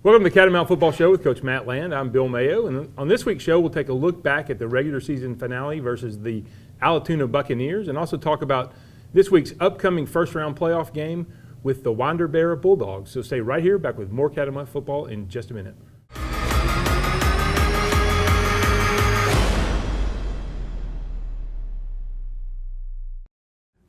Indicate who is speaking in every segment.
Speaker 1: Welcome to the Catamount Football Show with Coach Matt Land. I'm Bill Mayo, and on this week's show, we'll take a look back at the regular season finale versus the Allatoona Buccaneers, and also talk about this week's upcoming first-round playoff game with the Winder-Barrow Bulldoggs. So stay right here, back with more Catamount football in just a minute.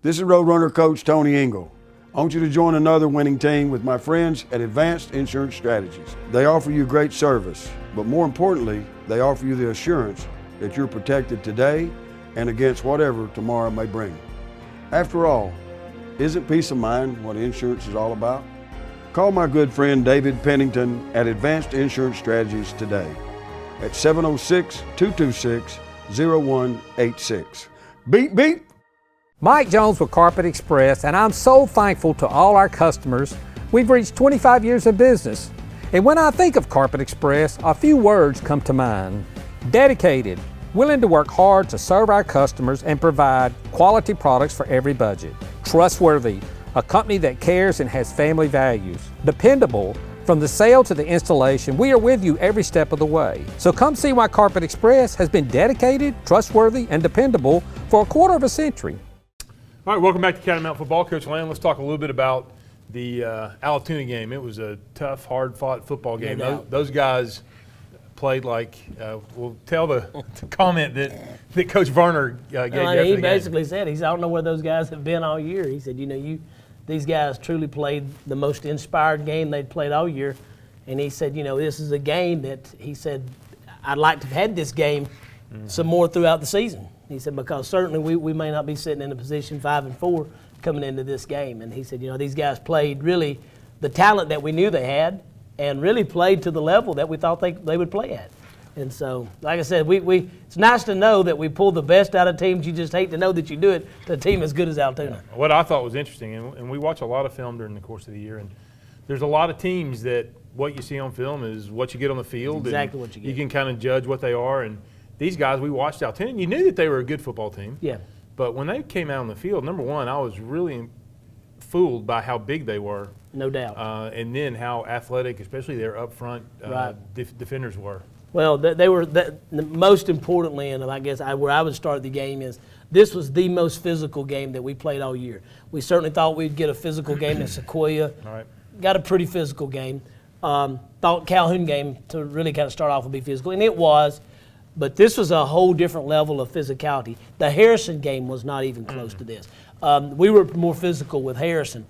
Speaker 2: This is Roadrunner Coach Tony Engel. I want you to join another winning team with my friends at Advanced Insurance Strategies. They offer you great service, but more importantly, they offer you the assurance that you're protected today and against whatever tomorrow may bring. After all, isn't peace of mind what insurance is all about? Call my good friend David Pennington at Advanced Insurance Strategies today at 706-226-0186. Beep, beep.
Speaker 3: Mike Jones with Carpet Express, and I'm so thankful to all our customers. We've reached 25 years of business. And when I think of Carpet Express, a few words come to mind. Dedicated, willing to work hard to serve our customers and provide quality products for every budget. Trustworthy, a company that cares and has family values. Dependable, from the sale to the installation, we are with you every step of the way. So come see why Carpet Express has been dedicated, trustworthy, and dependable for a quarter of a century.
Speaker 1: All right, welcome back to Catamount Football. Coach Land, let's talk a little bit about the Allatoona game. It was a tough, hard-fought football game. Those guys played like, we'll tell the comment that Coach Varner gave after
Speaker 4: he
Speaker 1: the
Speaker 4: basically
Speaker 1: game.
Speaker 4: said, I don't know where those guys have been all year. He said, these guys truly played the most inspired game they'd played all year. And he said, this is a game that he said, I'd like to have had this game some more throughout the season. He said, because certainly we may not be sitting in a position 5-4 coming into this game. And he said, these guys played really the talent that we knew they had and really played to the level that we thought they would play at. And so, like I said, it's nice to know that we pull the best out of teams. You just hate to know that you do it to a team as good as Allatoona.
Speaker 1: What I thought was interesting, and we watch a lot of film during the course of the year, and there's a lot of teams that what you see on film is what you get on the field.
Speaker 4: It's exactly what you get.
Speaker 1: You can kind of judge what they are. And these guys, we watched Allatoona, and you knew that they were a good football team.
Speaker 4: Yeah.
Speaker 1: But when they came out on the field, number one, I was really fooled by how big they were.
Speaker 4: No doubt.
Speaker 1: And then how athletic, especially their up front defenders were.
Speaker 4: Well, they were most importantly, and I guess where I would start the game is this was the most physical game that we played all year. We certainly thought we'd get a physical game in Sequoia.
Speaker 1: All right.
Speaker 4: Got a pretty physical game. Thought Calhoun game to really kind of start off would be physical, and it was. But this was a whole different level of physicality. The Harrison game was not even close to this. We were more physical with Harrison.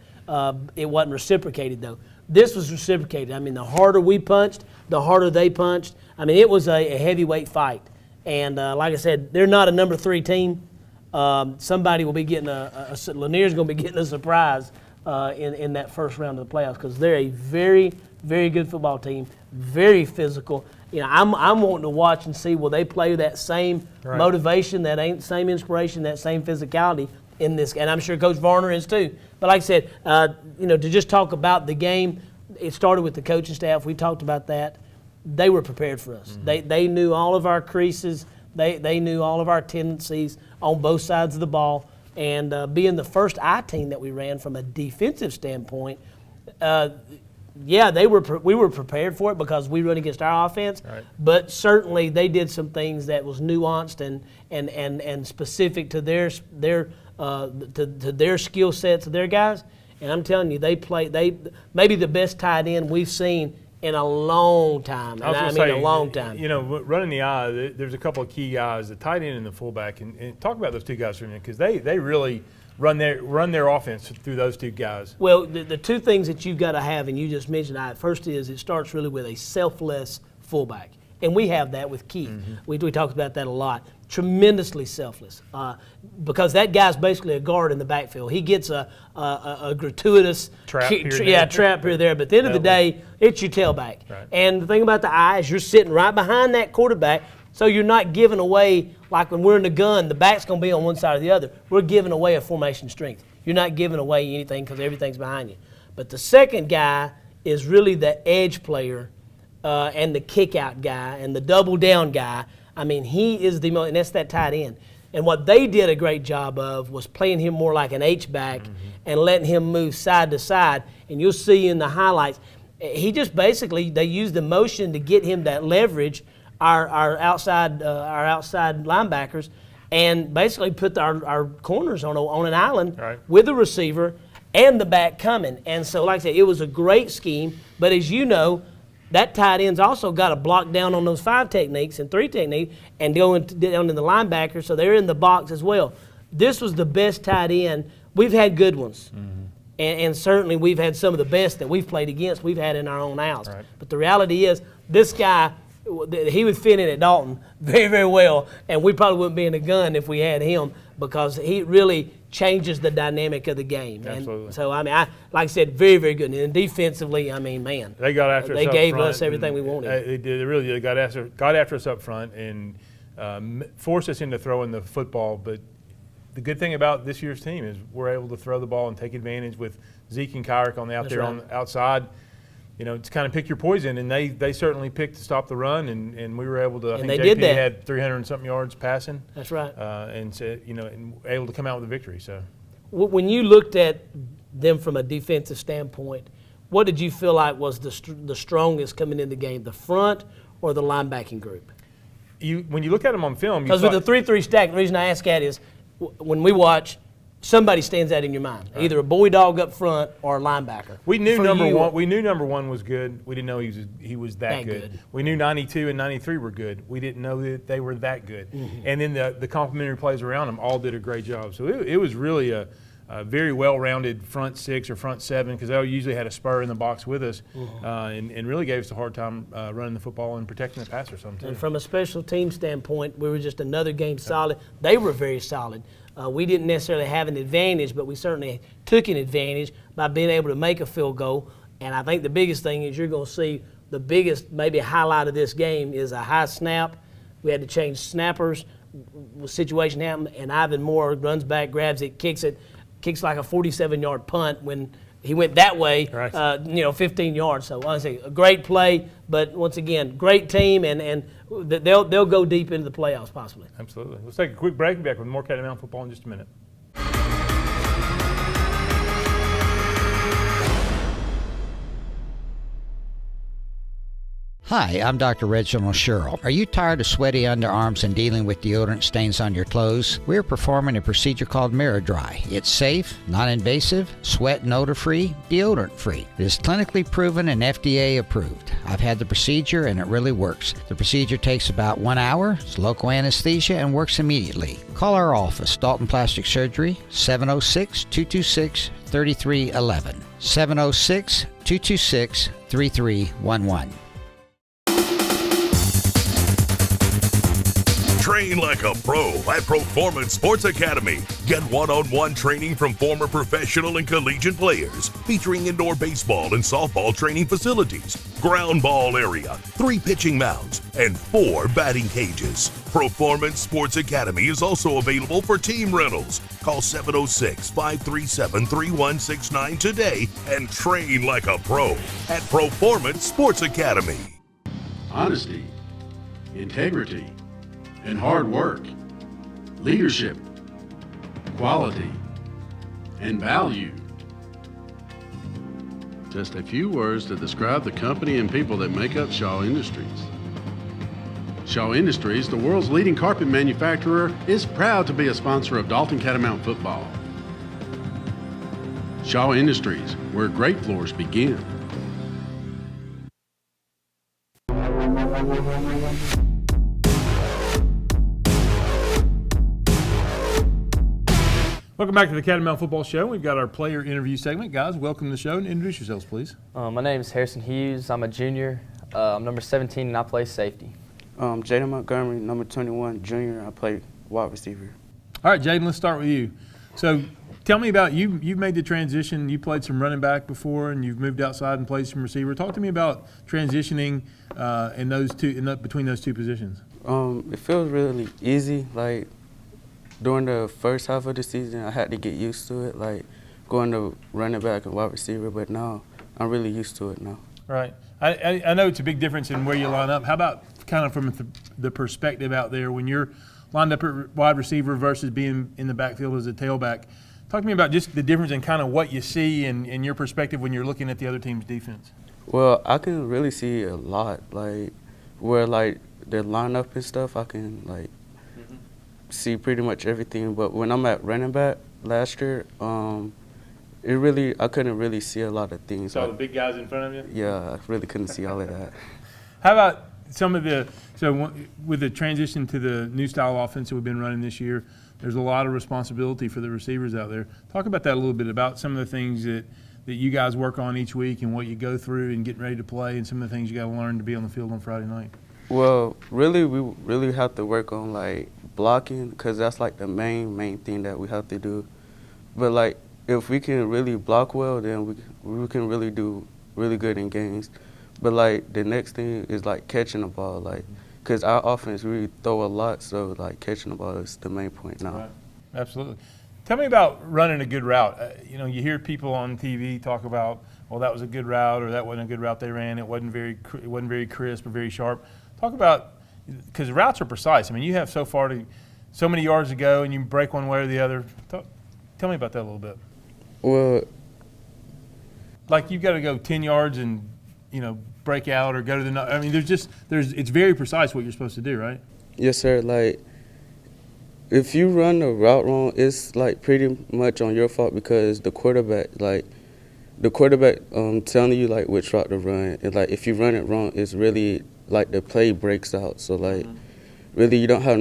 Speaker 4: It wasn't reciprocated, though. This was reciprocated. I mean, the harder we punched, the harder they punched. I mean, it was a heavyweight fight. And like I said, they're not a number 3 team. Somebody will be getting Lanier's going to be getting a surprise in that first round of the playoffs because they're a very, very good football team, very physical. I'm wanting to watch and see will they play that same motivation, that same inspiration, that same physicality in this. And I'm sure Coach Varner is too. But like I said, to just talk about the game, it started with the coaching staff. We talked about that. They were prepared for us. Mm-hmm. They knew all of our creases. They knew all of our tendencies on both sides of the ball. And being the first I team that we ran from a defensive standpoint, we were prepared for it because we run against our offense. Right. But certainly they did some things that was nuanced and specific to their skill sets of their guys. And I'm telling you, they maybe the best tight end we've seen in a long time. I mean a long time.
Speaker 1: Running the eye, there's a couple of key guys, the tight end and the fullback, and talk about those two guys for a minute because they really run their offense through those two guys.
Speaker 4: Well, the two things that you've got to have, and you just mentioned it, first is it starts really with a selfless fullback. And we have that with Keith. Mm-hmm. We talked about that a lot. Tremendously selfless because that guy's basically a guard in the backfield. He gets a gratuitous trap here or there. But at the end of the day, it's your tailback. Right. And the thing about the eye is you're sitting right behind that quarterback, so you're not giving away, like when we're in the gun, the back's going to be on one side or the other. We're giving away a formation strength. You're not giving away anything because everything's behind you. But the second guy is really the edge player and the kick-out guy and the double-down guy. I mean, he is the most, and that's that tight end. And what they did a great job of was playing him more like an H-back and letting him move side to side. And you'll see in the highlights, he just basically, they used the motion to get him that leverage our outside linebackers, and basically put our corners on an island with the receiver and the back coming. And so, like I said, it was a great scheme. But as you know, that tight end's also got to block down on those 5 techniques and 3 techniques and go down in the linebacker, so they're in the box as well. This was the best tight end. We've had good ones. Mm-hmm. And certainly we've had some of the best that we've played against, we've had in our own house. Right. But the reality is, this guy, he would fit in at Dalton very, very well, and we probably wouldn't be in the gun if we had him, because he really changes the dynamic of the game.
Speaker 1: Absolutely.
Speaker 4: And so, I mean, like I said, very, very good. And defensively, I mean, man,
Speaker 1: they got after us.
Speaker 4: They
Speaker 1: up
Speaker 4: gave
Speaker 1: front,
Speaker 4: us everything we wanted.
Speaker 1: They did. They really did. They got after us up front and forced us into throwing the football. But the good thing about this year's team is we're able to throw the ball and take advantage with Zeke and Kyrick on the outside. You know, to kind of pick your poison, and they certainly picked to stop the run, and we were able to. I think JP had 300 and something yards passing.
Speaker 4: That's right.
Speaker 1: And so, and able to come out with a victory. So,
Speaker 4: when you looked at them from a defensive standpoint, what did you feel like was the strongest coming in the game, the front or the linebacking group?
Speaker 1: When you look at them on film,
Speaker 4: because with the 3-3 stack, the reason I ask that is when we watch, somebody stands out in your mind, either a boy dog up front or a linebacker.
Speaker 1: We knew number one. We knew number 1 was good. We didn't know he was that good. We knew 92 and 93 were good. We didn't know that they were that good. Mm-hmm. And then the complementary players around them all did a great job. So it was really a very well-rounded front 6 or front 7, because they usually had a spur in the box with us, and really gave us a hard time running the football and protecting the passer sometimes.
Speaker 4: And from a special team standpoint, we were just another game solid. They were very solid. We didn't necessarily have an advantage, but we certainly took an advantage by being able to make a field goal. And I think the biggest thing is you're going to see the biggest maybe highlight of this game is a high snap. We had to change snappers. Situation happened, and Ivan Moore runs back, grabs it, kicks like a 47-yard punt when he went that way, 15 yards. So honestly, a great play, but once again, great team, and they'll go deep into the playoffs possibly.
Speaker 1: Absolutely. Let's take a quick break and be back with more Catamount football in just a minute.
Speaker 5: Hi, I'm Dr. Reginald Sherrill. Are you tired of sweaty underarms and dealing with deodorant stains on your clothes? We're performing a procedure called Mirror Dry. It's safe, non-invasive, sweat and odor-free, deodorant-free. It is clinically proven and FDA approved. I've had the procedure and it really works. The procedure takes about 1 hour, it's local anesthesia, and works immediately. Call our office, Dalton Plastic Surgery, 706-226-3311. 706-226-3311.
Speaker 6: Train like a pro at Performance Sports Academy. Get one-on-one training from former professional and collegiate players, featuring indoor baseball and softball training facilities, ground ball area, 3 pitching mounds, and 4 batting cages. Performance Sports Academy is also available for team rentals. Call 706-537-3169 today and train like a pro at Performance Sports Academy.
Speaker 7: Honesty, integrity, and hard work, leadership, quality, and value. Just a few words to describe the company and people that make up Shaw Industries. Shaw Industries, the world's leading carpet manufacturer, is proud to be a sponsor of Dalton Catamount Football. Shaw Industries, where great floors begin.
Speaker 1: Welcome back to the Catamount Football Show. We've got our player interview segment. Guys, welcome to the show and introduce yourselves, please.
Speaker 8: My name is Harrison Hughes. I'm a junior. I'm number 17 and I play safety.
Speaker 9: Jaden Montgomery, number 21, junior. I play wide receiver.
Speaker 1: All right, Jaden, let's start with you. So tell me about you. You've made the transition. You played some running back before, and you've moved outside and played some receiver. Talk to me about transitioning between those two positions.
Speaker 9: It feels really easy. Like, during the first half of the season, I had to get used to it, like going to running back and wide receiver, but now I'm really used to it now.
Speaker 1: Right. I know it's a big difference in where you line up. How about kind of from the perspective out there when you're lined up at wide receiver versus being in the backfield as a tailback? Talk to me about just the difference in kind of what you see and your perspective when you're looking at the other team's defense.
Speaker 9: Well, I can really see a lot, like where like their lineup and stuff. I can like see pretty much everything. But when I'm at running back last year, I couldn't really see a lot of things.
Speaker 1: Saw the big guys in front of you?
Speaker 9: Yeah, I really couldn't see all of that.
Speaker 1: How about some of with the transition to the new style offense that we've been running this year, there's a lot of responsibility for the receivers out there. Talk about that a little bit, about some of the things that you guys work on each week and what you go through and getting ready to play, and some of the things you got to learn to be on the field on Friday night.
Speaker 9: Well, really, we really have to work on like blocking, because that's like the main thing that we have to do. But like if we can really block well, then we can really do really good in games. But like the next thing is like catching the ball, like because our offense really throw a lot, so like catching the ball is the main point now.
Speaker 1: Right. Absolutely. Tell me about running a good route. You hear people on TV talk about, well, that was a good route, or that wasn't a good route they ran. It wasn't very crisp or very sharp. Talk about, because routes are precise. I mean, you have so many yards to go, and you break one way or the other. Tell me about that a little bit.
Speaker 9: Well,
Speaker 1: like you've got to go 10 yards and break out or go to the. I mean, it's very precise what you're supposed to do, right?
Speaker 9: Yes, sir. Like, if you run the route wrong, it's like pretty much on your fault, because the quarterback telling you like which route to run, and like if you run it wrong, it's really like the play breaks out. So like, really you don't have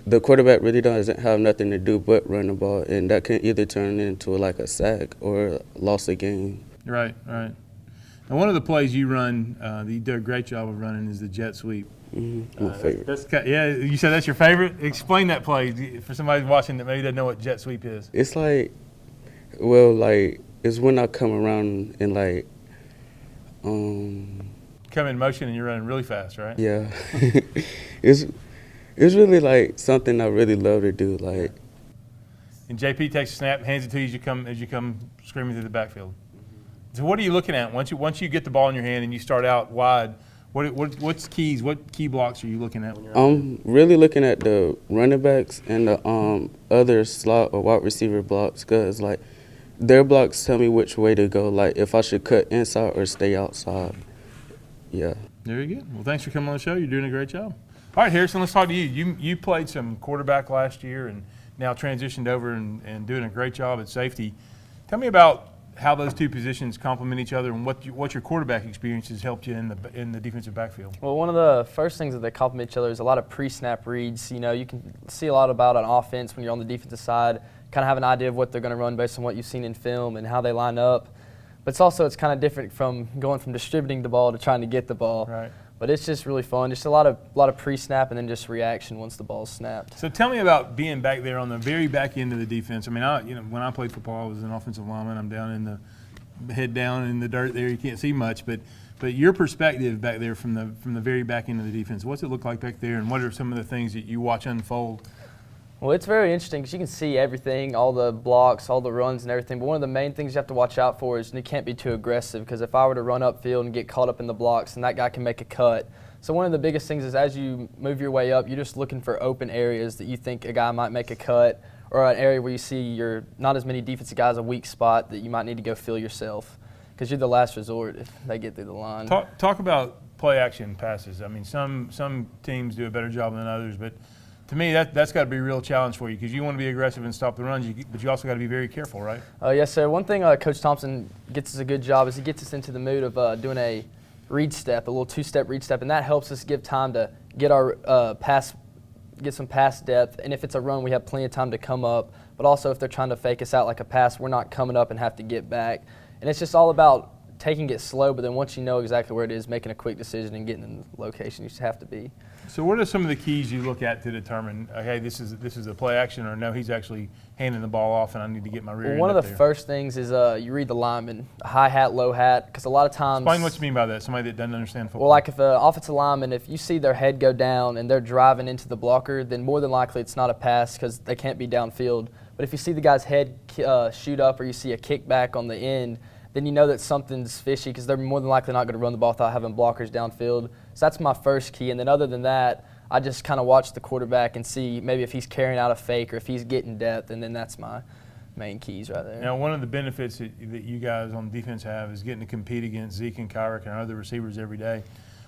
Speaker 9: the quarterback really doesn't have nothing to do but run the ball, and that can either turn into like a sack or loss of game.
Speaker 1: Right. And one of the plays you run, that you do a great job of running, is the jet sweep.
Speaker 9: Mm-hmm. My favorite.
Speaker 1: You said that's your favorite? Explain that play for somebody watching that maybe doesn't know what jet sweep is.
Speaker 9: It's like, well, like, it's when I come around and like,
Speaker 1: come in motion and you're running really fast, right?
Speaker 9: Yeah. It's really like something I really love to do. Like,
Speaker 1: and JP takes a snap, hands it to you as you come screaming through the backfield. So what are you looking at once you get the ball in your hand and you start out wide? What key blocks are you looking at when you're
Speaker 9: I'm really looking at the running backs and the other slot or wide receiver blocks, because like their blocks tell me which way to go, like if I should cut inside or stay outside. Yeah.
Speaker 1: Very good. Well, thanks for coming on the show. You're doing a great job. All right, Harrison, let's talk to you. You played some quarterback last year and now transitioned over and doing a great job at safety. Tell me about how those two positions complement each other, and what your quarterback experience has helped you in the defensive backfield.
Speaker 8: Well, one of the first things that they complement each other is a lot of pre-snap reads. You can see a lot about an offense when you're on the defensive side, kind of have an idea of what they're going to run based on what you've seen in film and how they line up. But it's kind of different from going from distributing the ball to trying to get the ball.
Speaker 1: Right.
Speaker 8: But it's just really fun. Just a lot of pre-snap and then just reaction once the ball's snapped.
Speaker 1: So tell me about being back there on the very back end of the defense. I mean, when I played football, I was an offensive lineman. I'm down in the head down in the dirt there. You can't see much, but your perspective back there from the very back end of the defense. What's it look like back there, and what are some of the things that you watch unfold?
Speaker 8: Well, it's very interesting because you can see everything, all the blocks, all the runs and everything. But one of the main things you have to watch out for is you can't be too aggressive, because if I were to run upfield and get caught up in the blocks, then that guy can make a cut. So one of the biggest things is as you move your way up, you're just looking for open areas that you think a guy might make a cut, or an area where you see you're not as many defensive guys, a weak spot that you might need to go fill yourself, because you're the last resort if they get through the line.
Speaker 1: Talk about play action passes. I mean, some teams do a better job than others, but to me, that's got to be a real challenge for you, because you want to be aggressive and stop the runs, but you also got to be very careful, right?
Speaker 8: Yes, sir. One thing Coach Thompson gets us a good job is he gets us into the mood of doing a read step, a little two-step read step, and that helps us give time to get our get some pass depth. And if it's a run, we have plenty of time to come up. But also, if they're trying to fake us out like a pass, we're not coming up and have to get back. And it's just all about taking it slow, but then once you know exactly where it is, making a quick decision and getting in the location you just have to be.
Speaker 1: So what are some of the keys you look at to determine, okay, this is a play action, or no, he's actually handing the ball off and I need to get my rear end
Speaker 8: One
Speaker 1: up
Speaker 8: of the
Speaker 1: there?
Speaker 8: first things is you read the lineman, high hat, low hat, because a lot of times.
Speaker 1: Explain what you mean by that, somebody that doesn't understand football.
Speaker 8: Well, like if an offensive lineman, if you see their head go down and they're driving into the blocker, then more than likely it's not a pass because they can't be downfield. But if you see the guy's head shoot up, or you see a kickback on the end, then you know that something's fishy, because they're more than likely not going to run the ball without having blockers downfield. So that's my first key. And then other than that, I just kind of watch the quarterback and see maybe if he's carrying out a fake or if he's getting depth, and then that's my main keys right there.
Speaker 1: Now, one of the benefits that you guys on defense have is getting to compete against Zeke and Kyrick and other receivers every day.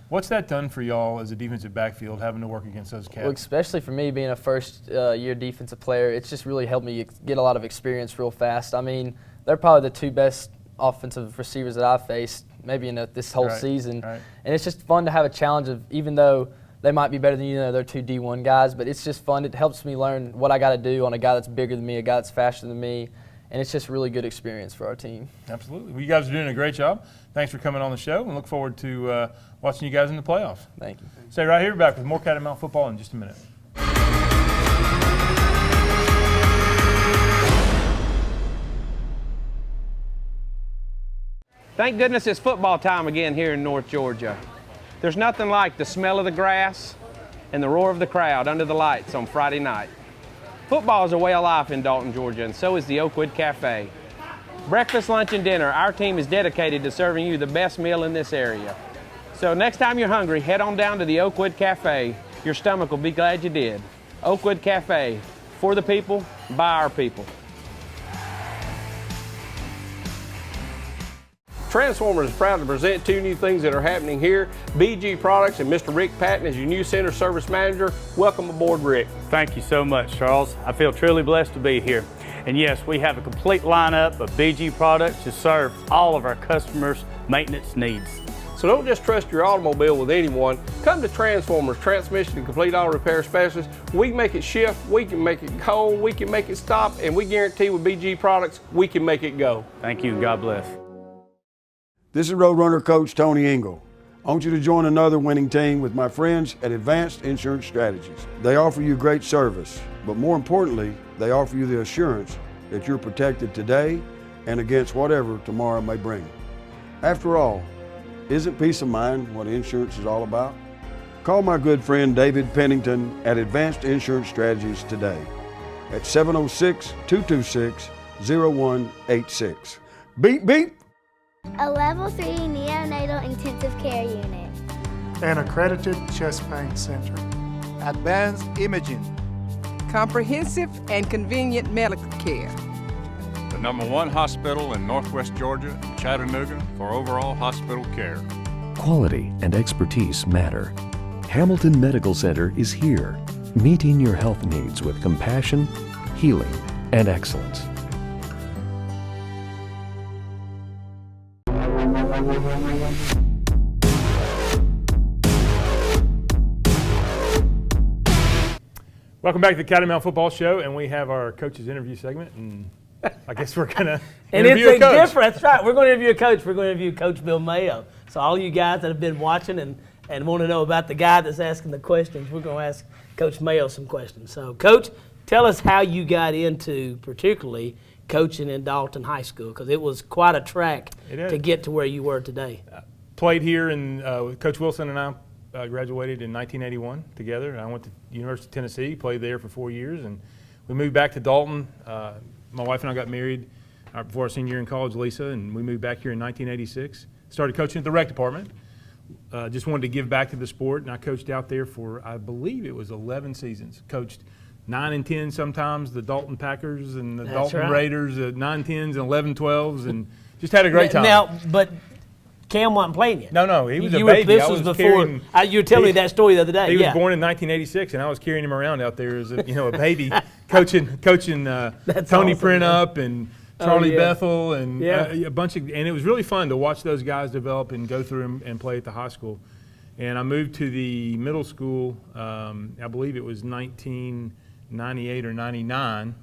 Speaker 1: What's that done for y'all as a defensive backfield, having to work against those cats?
Speaker 8: Well, especially for me being a first-year defensive player, it's just really helped me get a lot of experience real fast. I mean, they're probably the two best offensive receivers that I've faced maybe in this whole season.
Speaker 1: Right.
Speaker 8: And it's just fun to have a challenge of, even though they might be better than you know, they're two D1 guys, but it's just fun. It helps me learn what I got to do on a guy that's bigger than me, a guy that's faster than me, and it's just really good experience for our team.
Speaker 1: Absolutely. Well, you guys are doing a great job. Thanks for coming on the show, and look forward to watching you guys in the playoffs.
Speaker 8: Thank you.
Speaker 1: Stay right here, back with more Catamount football in just a minute.
Speaker 10: Thank goodness it's football time again here in North Georgia. There's nothing like the smell of the grass and the roar of the crowd under the lights on Friday night. Football is a way of life in Dalton, Georgia, and so is the Oakwood Cafe. Breakfast, lunch, and dinner, our team is dedicated to serving you the best meal in this area. So next time you're hungry, head on down to the Oakwood Cafe. Your stomach will be glad you did. Oakwood Cafe, for the people, by our people. Transformers is proud to present two new things that are happening here. BG Products and Mr. Rick Patton as your new center service manager. Welcome aboard, Rick.
Speaker 11: Thank you so much, Charles. I feel truly blessed to be here. And yes, we have a complete lineup of BG products to serve all of our customers' maintenance needs.
Speaker 10: So don't just trust your automobile with anyone. Come to Transformers, transmission and complete auto repair specialists. We can make it shift, we can make it go, we can make it stop, and we guarantee with BG Products, we can make it go.
Speaker 11: Thank you, and God bless.
Speaker 2: This is Roadrunner Coach Tony Engel. I want you to join another winning team with my friends at Advanced Insurance Strategies. They offer you great service, but more importantly, they offer you the assurance that you're protected today and against whatever tomorrow may bring. After all, isn't peace of mind what insurance is all about? Call my good friend David Pennington at Advanced Insurance Strategies today at 706-226-0186. Beep, beep.
Speaker 12: A Level 3 neonatal intensive care unit.
Speaker 13: An accredited chest pain center.
Speaker 14: Advanced imaging.
Speaker 15: Comprehensive and convenient medical care.
Speaker 16: The #1 hospital in Northwest Georgia, Chattanooga, for overall hospital care.
Speaker 17: Quality and expertise matter. Hamilton Medical Center is here, meeting your health needs with compassion, healing, and excellence.
Speaker 1: Welcome back to the Catamount Football Show, and we have our coach's interview segment, and I guess we're going to interview a coach.
Speaker 4: That's right. We're going to interview a coach. We're going to interview Coach Bill Mayo. So all you guys that have been watching and want to know about the guy that's asking the questions, we're going to ask Coach Mayo some questions. So, Coach, tell us how you got into particularly coaching in Dalton High School, because it was quite a track to get to where you were today.
Speaker 1: Played here, and Coach Wilson and I graduated in 1981 together. I went to University of Tennessee, played there for 4 years, and we moved back to Dalton. My wife and I got married before our senior year in college, Lisa, and we moved back here in 1986. Started coaching at the rec department. Just wanted to give back to the sport, and I coached out there for, I believe it was 11 seasons. Coached 9 and 10 sometimes, the Dalton Packers and the Dalton Raiders, 9-10s and 11-12s, and just had a great time.
Speaker 4: Now, but Cam wasn't playing yet.
Speaker 1: No, he was a baby.
Speaker 4: This was before. You were telling me that story the other day.
Speaker 1: He was born in 1986, and I was carrying him around out there as a baby, coaching Tony
Speaker 4: awesome,
Speaker 1: Printup and Charlie Bethel and a bunch of, and it was really fun to watch those guys develop and go through and play at the high school. And I moved to the middle school, I believe it was 1998 or 99,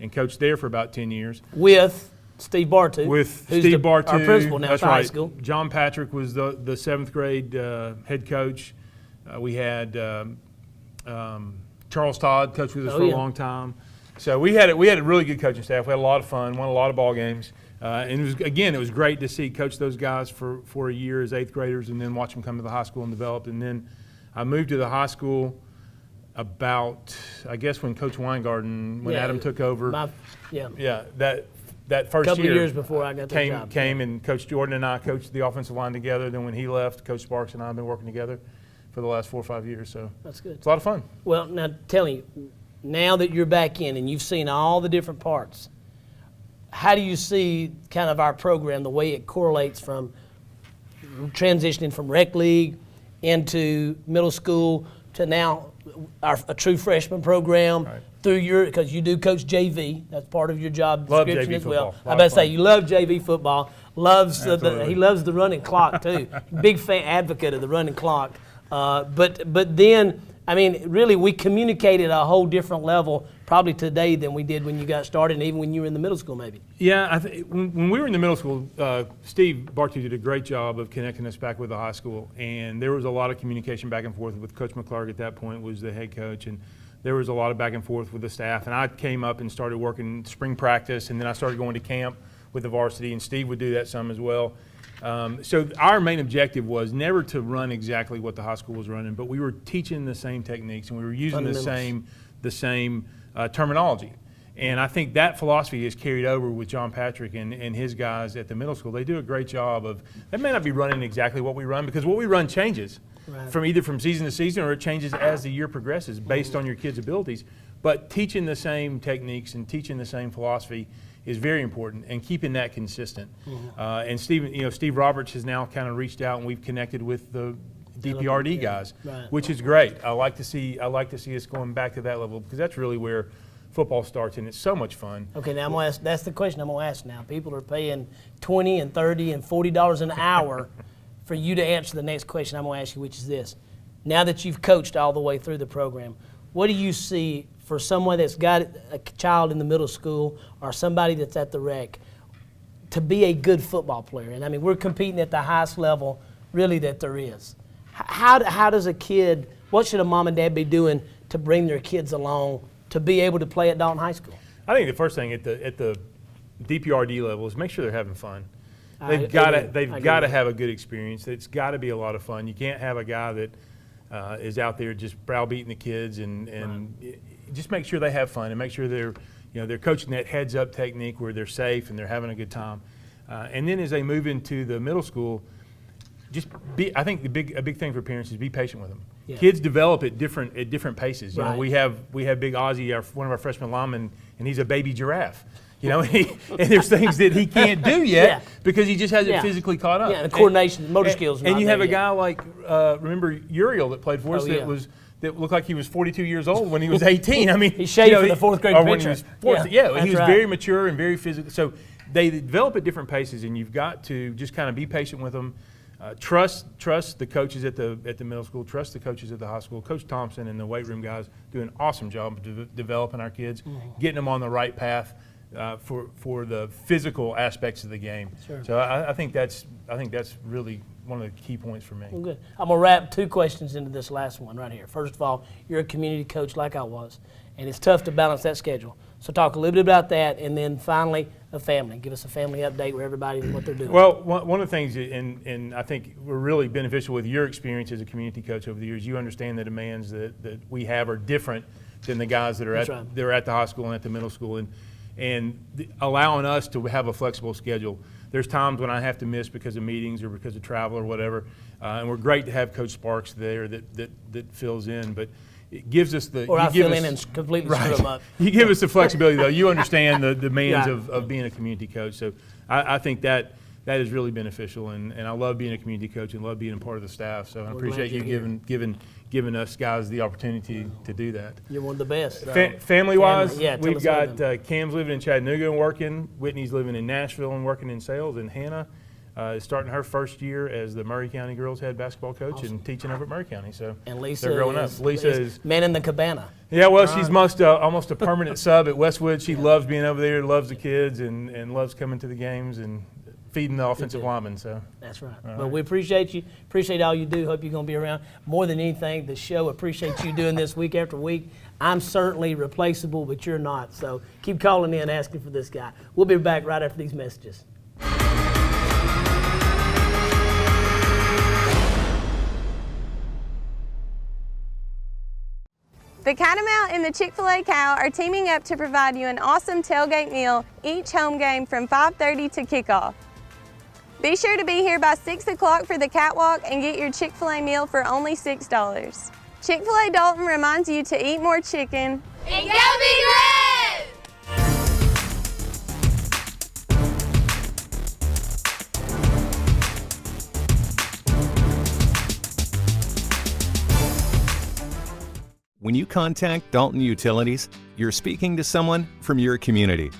Speaker 1: and coached there for about 10 years.
Speaker 4: With Steve Bartu.
Speaker 1: Our
Speaker 4: principal now
Speaker 1: that's
Speaker 4: at
Speaker 1: right.
Speaker 4: high school.
Speaker 1: John Patrick was the 7th grade head coach. We had Charles Todd coached with us for a long time. So we had a really good coaching staff. We had a lot of fun, won a lot of ball games. And it was great to see coach those guys for a year as 8th graders and then watch them come to the high school and develop. And then I moved to the high school about, I guess, when Coach Weingarten, when Adam took over. That first
Speaker 4: couple
Speaker 1: year.
Speaker 4: Years before I got the job.
Speaker 1: Came and Coach Jordan and I coached the offensive line together. Then when he left, Coach Sparks and I have been working together for the last 4 or 5 years. So
Speaker 4: that's good.
Speaker 1: It's a lot of fun.
Speaker 4: Well, now tell me, now that you're back in and you've seen all the different parts how do you see kind of our program, the way it correlates from transitioning from rec league into middle school to now a true freshman program through because you do coach JV, that's part of your job description as well. I about to say you love JV football, he loves the running clock too. Big fan advocate of the running clock. But then, I mean, really we communicated a whole different level probably today than we did when you got started and even when you were in the middle school maybe.
Speaker 1: Yeah, when we were in the middle school, Steve Barkley did a great job of connecting us back with the high school, and there was a lot of communication back and forth with Coach McClurg at that point was the head coach, and there was a lot of back and forth with the staff, and I came up and started working spring practice, and then I started going to camp with the varsity, and Steve would do that some as well. So our main objective was never to run exactly what the high school was running, but we were teaching the same techniques, and we were using the same terminology. And I think that philosophy is carried over with John Patrick and his guys at the middle school. They do a great job of, they may not be running exactly what we run because what we run changes from either from season to season or it changes as the year progresses based on your kids' abilities. But teaching the same techniques and teaching the same philosophy is very important and keeping that consistent. And Steve Roberts has now kind of reached out and we've connected with the DPRD guys, which is great. I like to see us going back to that level because that's really where football starts and it's so much fun.
Speaker 4: Okay, now I'm gonna ask, that's the question I'm gonna ask now. People are paying $20 and $30 and $40 an hour for you to answer the next question I'm gonna ask you, which is this. Now that you've coached all the way through the program, what do you see for someone that's got a child in the middle school or somebody that's at the rec to be a good football player? And I mean, we're competing at the highest level really that there is. How does a kid, what should a mom and dad be doing to bring their kids along to be able to play at Dalton High School?
Speaker 1: I think the first thing at the DPRD level is make sure they're having fun. They've got to have a good experience. It's got to be a lot of fun. You can't have a guy that is out there just browbeating the kids and just make sure they have fun and make sure they're coaching that heads up technique where they're safe and they're having a good time. And then as they move into the middle school, I think a big thing for parents is be patient with them. Yeah. Kids develop at different paces. You know, we have Big Ozzie, one of our freshman linemen, and he's a baby giraffe. You know, and there's things that he can't do yet because he just hasn't physically caught up.
Speaker 4: Yeah, and the coordination, motor skills.
Speaker 1: And you have a guy like remember Uriel that played for us that looked like he was 42 years old when he was 18. I mean,
Speaker 4: he shaved for the fourth grade pitcher.
Speaker 1: He was very mature and very physical. So they develop at different paces, and you've got to just kind of be patient with them. Trust the coaches at the middle school. Trust the coaches at the high school. Coach Thompson and the weight room guys do an awesome job of developing our kids, getting them on the right path for the physical aspects of the game. Sure. So I think that's really one of the key points for me.
Speaker 4: Well, good. I'm gonna wrap two questions into this last one right here. First of all, you're a community coach like I was, and it's tough to balance that schedule. So talk a little bit about that, and then finally, a family. Give us a family update where everybody and what they're doing.
Speaker 1: Well, one of the things, and I think we're really beneficial with your experience as a community coach over the years, you understand the demands that we have are different than the guys that are at the high school and at the middle school, and allowing us to have a flexible schedule. There's times when I have to miss because of meetings or because of travel or whatever, and we're great to have Coach Sparks there that fills in, but it gives us the.
Speaker 4: Or I fill in and completely screw them up.
Speaker 1: You give us the flexibility, though. You understand the demands of being a community coach. So I think that is really beneficial, and I love being a community coach and love being a part of the staff. So I appreciate you giving us guys the opportunity to do that.
Speaker 4: You're one of the best.
Speaker 1: Family-wise, we've got Cam's living in Chattanooga and working. Whitney's living in Nashville and working in sales, and Hannah is starting her first year as the Murray County girls head basketball coach and teaching over at Murray County. So
Speaker 4: and Lisa
Speaker 1: they're growing up. Lisa is
Speaker 4: man in the cabana.
Speaker 1: Yeah, well, she's almost a permanent sub at Westwood. She loves being over there, loves the kids, and loves coming to the games and feeding the offensive linemen. So
Speaker 4: that's right. But we appreciate you. Appreciate all you do. Hope you're going to be around. More than anything, the show appreciates you doing this week after week. I'm certainly replaceable, but you're not. So keep calling in asking for this guy. We'll be back right after these messages.
Speaker 18: The Catamount and the Chick-fil-A Cow are teaming up to provide you an awesome tailgate meal each home game from 5:30 to kickoff. Be sure to be here by 6 o'clock for the catwalk and get your Chick-fil-A meal for only $6. Chick-fil-A Dalton reminds you to eat more chicken
Speaker 12: and go be great!
Speaker 19: When you contact Dalton Utilities, you're speaking to someone from your community,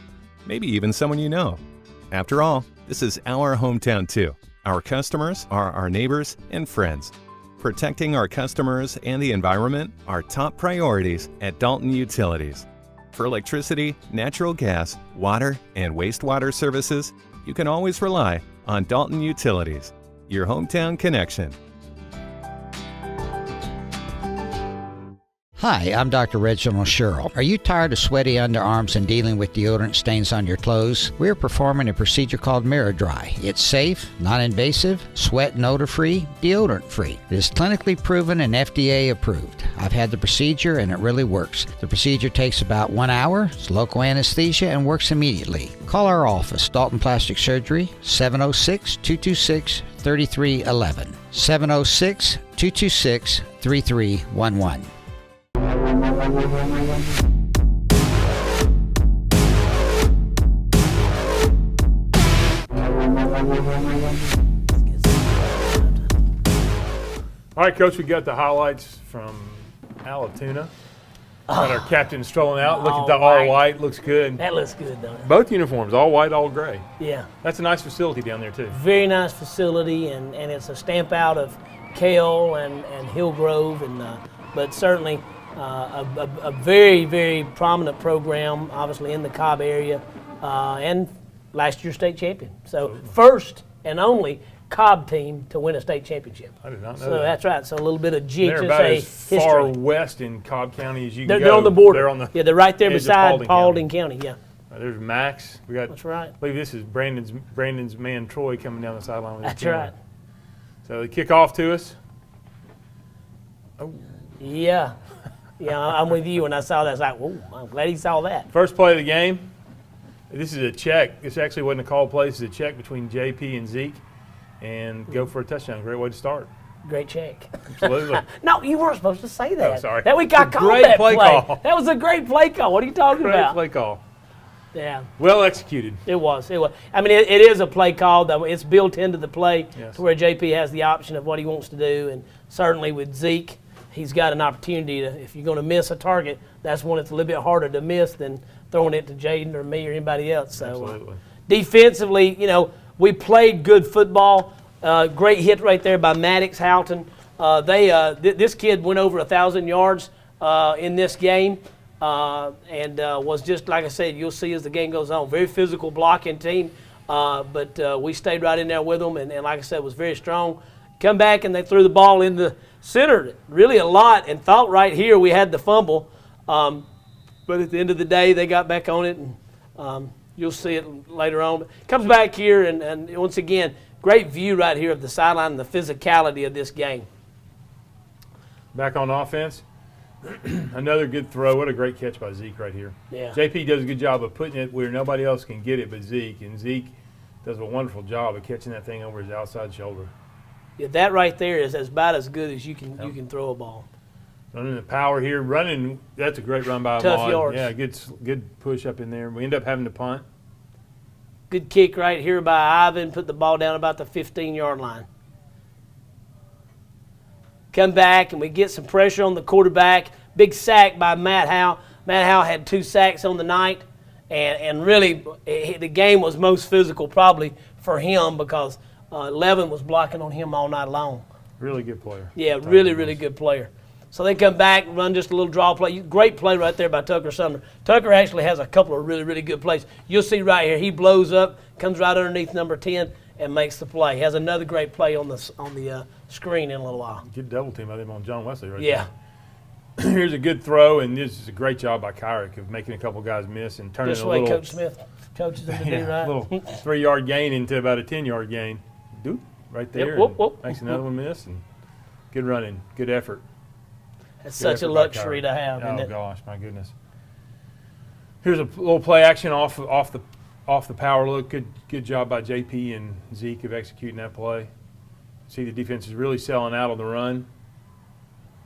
Speaker 19: maybe even someone you know. After all, this is our hometown too. Our customers are our neighbors and friends. Protecting our customers and the environment are top priorities at Dalton Utilities. For electricity, natural gas, water, and wastewater services, you can always rely on Dalton Utilities, your hometown connection.
Speaker 5: Hi, I'm Dr. Reginald Sherrill. Are you tired of sweaty underarms and dealing with deodorant stains on your clothes? We're performing a procedure called Mirror Dry. It's safe, non-invasive, sweat and odor-free, deodorant-free. It is clinically proven and FDA approved. I've had the procedure and it really works. The procedure takes about 1 hour, it's local anesthesia, and works immediately. Call our office, Dalton Plastic Surgery, 706-226-3311. 706-226-3311.
Speaker 1: All right, Coach, we got the highlights from Allatoona. Got our captain strolling out. Look at the all white. Looks good.
Speaker 4: That looks good, don't it?
Speaker 1: Both uniforms, all white, all gray.
Speaker 4: Yeah.
Speaker 1: That's a nice facility down there, too.
Speaker 4: Very nice facility, and it's a stamp out of Kale and Hillgrove, but certainly a very, very prominent program, obviously in the Cobb area, and last year's state champion. So first and only Cobb team to win a state championship.
Speaker 1: I did not know
Speaker 4: so
Speaker 1: that.
Speaker 4: That's right. So a little bit of
Speaker 1: They're about as
Speaker 4: history.
Speaker 1: far west in Cobb County as you can go.
Speaker 4: They're on the border.
Speaker 1: They're on the
Speaker 4: they're right there
Speaker 1: edge of
Speaker 4: beside Paulding County. Yeah.
Speaker 1: There's Max. We got.
Speaker 4: That's right.
Speaker 1: I believe this is Brandon's man Troy coming down the sideline with his
Speaker 4: That's
Speaker 1: camera.
Speaker 4: right.
Speaker 1: So they kick off to us. Oh.
Speaker 4: Yeah. Yeah, I'm with you. When I saw that, I was like, whoa, I'm glad he saw that.
Speaker 1: First play of the game. This is a check. This actually wasn't a call play. This is a check between JP and Zeke. And go for a touchdown. Great way to start.
Speaker 4: Great check.
Speaker 1: Absolutely.
Speaker 4: No, you weren't supposed to say that.
Speaker 1: Oh, sorry.
Speaker 4: That week I called that play. That was a great play call. What are you talking about?
Speaker 1: Great play call.
Speaker 4: Yeah.
Speaker 1: Well executed.
Speaker 4: It was. I mean, it is a play call, though. It's built into the play to where JP has the option of what he wants to do. And certainly with Zeke, he's got an opportunity to, if you're going to miss a target, that's one that's a little bit harder to miss than throwing it to Jaden or me or anybody else. So
Speaker 1: absolutely.
Speaker 4: Defensively, we played good football. Great hit right there by Maddox Houghton. This kid went over 1,000 yards in this game and was just, like I said, you'll see as the game goes on, very physical blocking team. But we stayed right in there with them and like I said, was very strong. Come back and they threw the ball in the center really a lot and thought right here we had the fumble. But at the end of the day, they got back on it and you'll see it later on. Comes back here and once again, great view right here of the sideline and the physicality of this game.
Speaker 1: Back on offense. Another good throw. What a great catch by Zeke right here.
Speaker 4: Yeah.
Speaker 1: JP does a good job of putting it where nobody else can get it but Zeke. And Zeke does a wonderful job of catching that thing over his outside shoulder.
Speaker 4: Yeah, that right there is about as good as you can throw a ball.
Speaker 1: Running the power here. That's a great run by
Speaker 4: Tough
Speaker 1: Ahmad.
Speaker 4: yards.
Speaker 1: Yeah, good push up in there. We end up having to punt.
Speaker 4: Good kick right here by Ivan. Put the ball down about the 15-yard line. Come back, and we get some pressure on the quarterback. Big sack by Matt Howe. Matt Howe had 2 sacks on the night, and really the game was most physical probably for him because Levin was blocking on him all night long.
Speaker 1: Really good player.
Speaker 4: Yeah, really good player. So they come back and run just a little draw play. Great play right there by Tucker Sumner. Tucker actually has a couple of really good plays. You'll see right here, he blows up, comes right underneath number 10, and makes the play. He has another great play on the screen in a little while.
Speaker 1: Good double team by them on John Wesley right
Speaker 4: there.
Speaker 1: Here's a good throw, and this is a great job by Kyrick of making a couple guys miss and turning
Speaker 4: This
Speaker 1: a
Speaker 4: way
Speaker 1: little.
Speaker 4: Coach Smith coaches them to do right.
Speaker 1: A little 3-yard gain into about a 10-yard gain. Doop, right there.
Speaker 4: Yep, whoop.
Speaker 1: Makes another one miss, and good running, good effort.
Speaker 4: That's such a luxury to have, isn't it?
Speaker 1: Oh gosh, my goodness. Here's a little play action off the power look. Good job by JP and Zeke of executing that play. See the defense is really selling out on the run.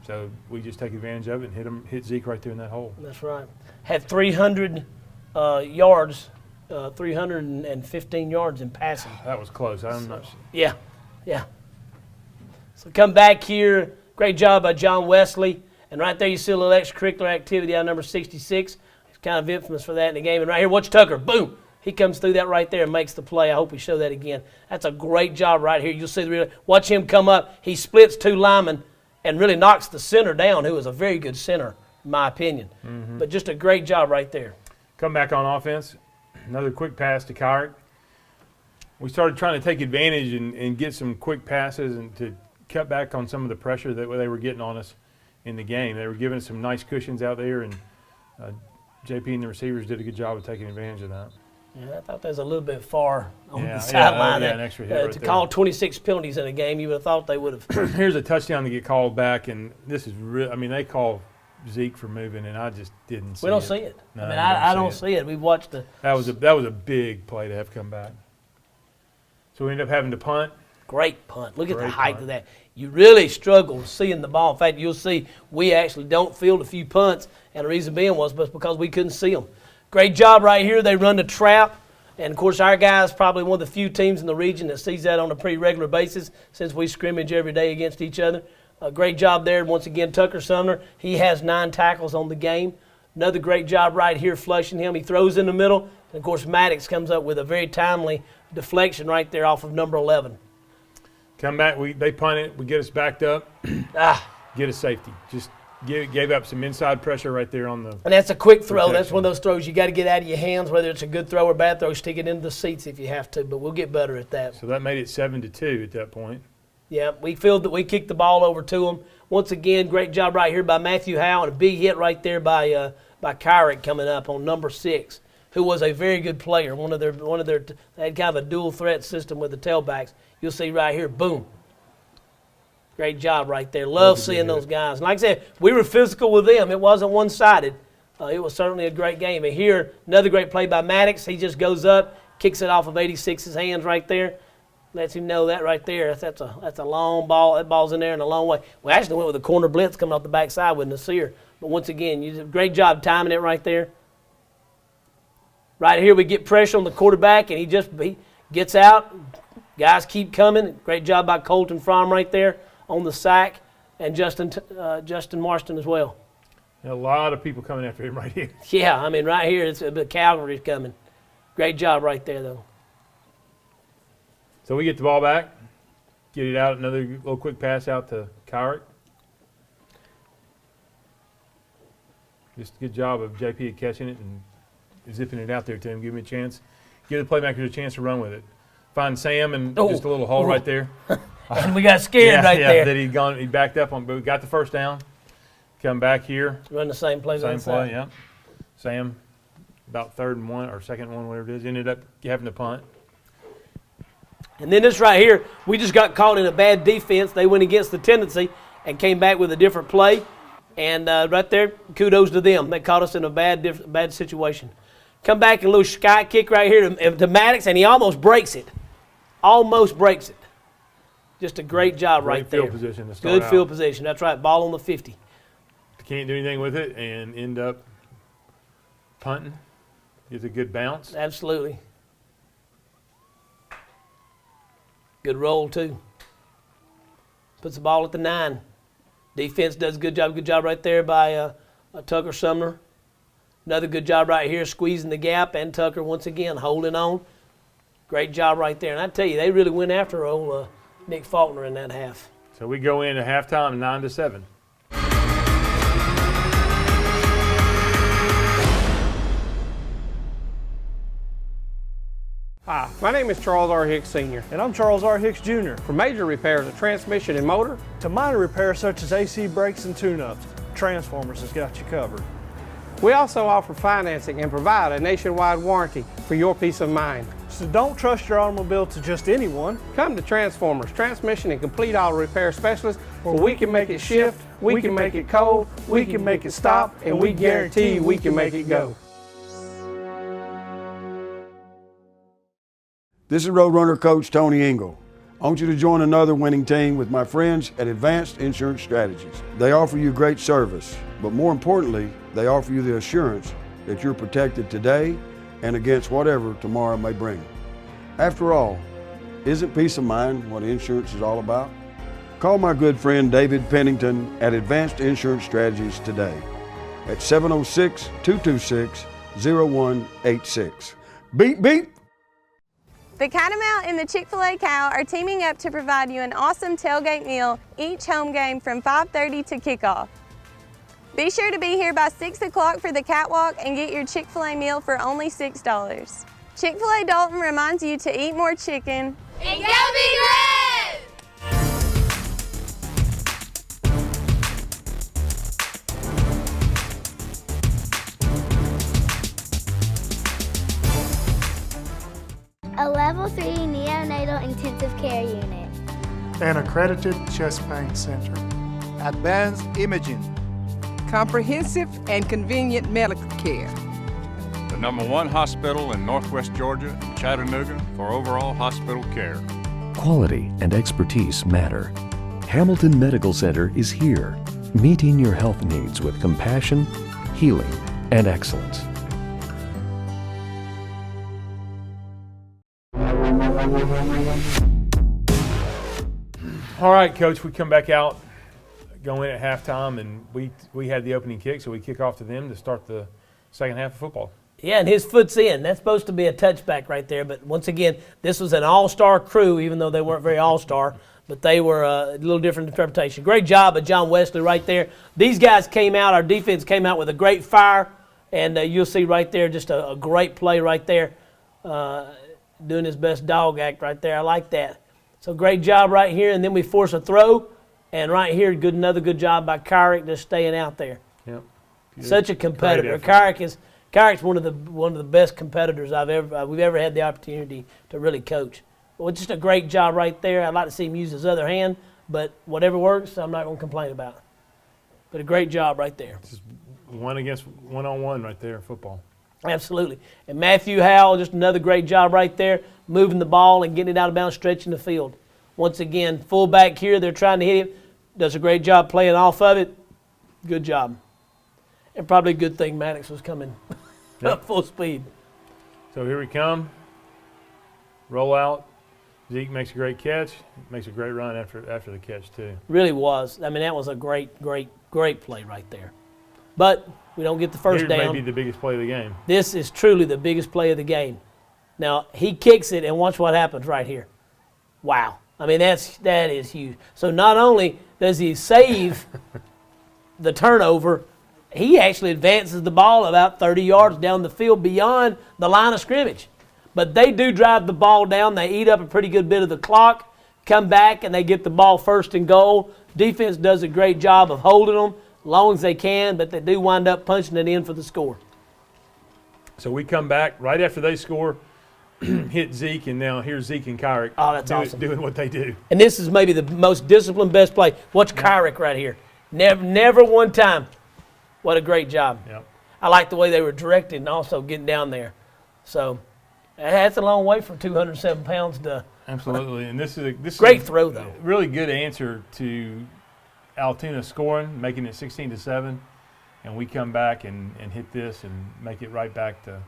Speaker 1: So we just take advantage of it and hit Zeke right there in that hole.
Speaker 4: That's right. Had 300 yards, 315 yards in passing.
Speaker 1: That was close. I'm not sure.
Speaker 4: Yeah. So come back here. Great job by John Wesley. And right there you see a little extracurricular activity out of number 66. He's kind of infamous for that in the game. And right here, watch Tucker. Boom! He comes through that right there and makes the play. I hope we show that again. That's a great job right here. You'll see watch him come up. He splits 2 linemen and really knocks the center down, who is a very good center, in my opinion. But just a great job right there.
Speaker 1: Come back on offense. Another quick pass to Kyrick. We started trying to take advantage and get some quick passes and to cut back on some of the pressure that they were getting on us in the game. They were giving us some nice cushions out there, and JP and the receivers did a good job of taking advantage of that.
Speaker 4: Yeah, I thought that was a little bit far on the sideline.
Speaker 1: An extra hit right
Speaker 4: to
Speaker 1: there.
Speaker 4: call 26 penalties in a game, you would have thought they would have.
Speaker 1: Here's a touchdown to get called back, and this is real. I mean, they call Zeke for moving, and I just didn't see it.
Speaker 4: We don't see it.
Speaker 1: No,
Speaker 4: I don't see it. We've watched the.
Speaker 1: That was a big play to have come back. So we ended up having to punt.
Speaker 4: Great punt. Look at the height of that. You really struggle seeing the ball. In fact, you'll see we actually don't field a few punts, and the reason being was because we couldn't see them. Great job right here. They run the trap, and, of course, our guys probably one of the few teams in the region that sees that on a pretty regular basis since we scrimmage every day against each other. Great job there. Once again, Tucker Sumner, he has 9 tackles on the game. Another great job right here flushing him. He throws in the middle, and, of course, Maddox comes up with a very timely deflection right there off of number 11.
Speaker 1: Come back, they punt it, we get us backed up, get a safety. Just gave up some inside pressure right there on the. And
Speaker 4: that's a quick throw. Protection. That's one of those throws you got to get out of your hands, whether it's a good throw or bad throw. Stick it into the seats if you have to, but we'll get better at that.
Speaker 1: So that made it 7-2 at that point.
Speaker 4: Yeah, we feel that we kicked the ball over to them. Once again, great job right here by Matthew Howe, and a big hit right there by Kyrick coming up on number 6, who was a very good player. They had kind of a dual threat system with the tailbacks. You'll see right here, boom. Great job right there. Love seeing those guys. And like I said, we were physical with them. It wasn't one-sided. It was certainly a great game. And here, another great play by Maddox. He just goes up, kicks it off of 86's hands right there. Lets him know that right there. That's a long ball. That ball's in there in a long way. We actually went with a corner blitz coming off the backside with Nasir. But once again, you did a great job timing it right there. Right here, we get pressure on the quarterback, and he gets out. Guys keep coming. Great job by Colton Fromm right there on the sack, and Justin Marston as well.
Speaker 1: A lot of people coming after him right here.
Speaker 4: Yeah, I mean, right here, it's the cavalry's coming. Great job right there, though.
Speaker 1: So we get the ball back, get it out, another little quick pass out to Kyrick. Just a good job of JP at catching it and zipping it out there to him, give him a chance. Give the playmakers a chance to run with it. Find Sam and just a little hole right there.
Speaker 4: And we got scared there.
Speaker 1: That he backed up on, but we got the first down. Come back here.
Speaker 4: Run the same play.
Speaker 1: Same play, yeah. Sam, about 3rd and 1 or 2nd and 1, whatever it is, ended up having to punt.
Speaker 4: And then this right here, we just got caught in a bad defense. They went against the tendency and came back with a different play. And right there, kudos to them. They caught us in a bad situation. Come back, a little sky kick right here to Maddox, and he almost breaks it. Almost breaks it. Just a great job right there.
Speaker 1: Good field position to start out.
Speaker 4: Good field position. That's right. Ball on the 50.
Speaker 1: Can't do anything with it and end up punting. Gets a good bounce.
Speaker 4: Absolutely. Good roll, too. Puts the ball at the 9. Defense does a good job. Good job right there by Tucker Sumner. Another good job right here, squeezing the gap, and Tucker once again holding on. Great job right there. And I tell you, they really went after old Nick Faulkner in that half.
Speaker 1: So we go into halftime 9-7.
Speaker 20: Hi, my name is Charles R. Hicks Sr.
Speaker 21: And I'm Charles R. Hicks Jr.
Speaker 20: For major repairs of transmission and motor,
Speaker 21: to minor repairs such as AC brakes and tune-ups, Transformers has got you covered.
Speaker 20: We also offer financing and provide a nationwide warranty for your peace of mind.
Speaker 21: So don't trust your automobile to just anyone.
Speaker 20: Come to Transformers, Transmission and Complete Auto Repair Specialists, where we can make it shift, we can make it cold, we can make it stop, and we guarantee we can make it go.
Speaker 2: This is Roadrunner Coach Tony Engel. I want you to join another winning team with my friends at Advanced Insurance Strategies. They offer you great service, but more importantly, they offer you the assurance that you're protected today and against whatever tomorrow may bring. After all, isn't peace of mind what insurance is all about? Call my good friend David Pennington at Advanced Insurance Strategies today at 706-226-0186. Beep, beep.
Speaker 18: The Catamount and the Chick-fil-A Cow are teaming up to provide you an awesome tailgate meal each home game from 5:30 to kickoff. Be sure to be here by 6 o'clock for the catwalk and get your Chick-fil-A meal for only $6. Chick-fil-A Dalton reminds you to eat more chicken
Speaker 12: And go be great! A Level 3 neonatal intensive care unit.
Speaker 13: An accredited chest pain center.
Speaker 14: Advanced imaging.
Speaker 15: Comprehensive and convenient medical care.
Speaker 16: The #1 hospital in Northwest Georgia, Chattanooga, for overall hospital care.
Speaker 17: Quality and expertise matter. Hamilton Medical Center is here, meeting your health needs with compassion, healing, and excellence.
Speaker 1: All right, Coach, we come back out, go in at halftime, and we had the opening kick, so we kick off to them to start the second half of football.
Speaker 4: Yeah, and his foot's in. That's supposed to be a touchback right there. But once again, this was an all-star crew, even though they weren't very all-star. But they were a little different interpretation. Great job of John Wesley right there. These guys came out, our defense came out with a great fire. And you'll see right there just a great play right there. Doing his best dog act right there. I like that. So great job right here. And then we force a throw. And right here, another good job by Kyrick just staying out there.
Speaker 1: Yep.
Speaker 4: Such a competitor. Kyrick's one of the best competitors we've ever had the opportunity to really coach. Well, just a great job right there. I'd like to see him use his other hand, but whatever works, I'm not going to complain about it. But a great job right there.
Speaker 1: Just one-on-one right there in football.
Speaker 4: Absolutely. And Matthew Howell, just another great job right there, moving the ball and getting it out of bounds, stretching the field. Once again, fullback here, they're trying to hit him. Does a great job playing off of it. Good job. And probably a good thing Maddox was coming up full speed.
Speaker 1: So here we come. Roll out. Zeke makes a great catch. Makes a great run after the catch, too.
Speaker 4: Really was. I mean, that was a great play right there. But we don't get the first down.
Speaker 1: Here may be the biggest play of the game.
Speaker 4: This is truly the biggest play of the game. Now, he kicks it, and watch what happens right here. Wow. I mean, that is huge. So not only does he save the turnover, he actually advances the ball about 30 yards down the field beyond the line of scrimmage. But they do drive the ball down. They eat up a pretty good bit of the clock, come back, and they get the ball first and goal. Defense does a great job of holding them as long as they can, but they do wind up punching it in for the score.
Speaker 1: So we come back right after they score, hit Zeke, and now here's Zeke and Kyrick
Speaker 4: awesome.
Speaker 1: doing what they do.
Speaker 4: And this is maybe the most disciplined, best play. Watch Kyrick right here. Never one time. What a great job.
Speaker 1: Yep.
Speaker 4: I like the way they were directed and also getting down there. So that's a long way for 207 pounds to.
Speaker 1: Absolutely. And this is
Speaker 4: great throw, though.
Speaker 1: Really good answer to Allatoona scoring, making it 16-7. And we come back and hit this and make it right back to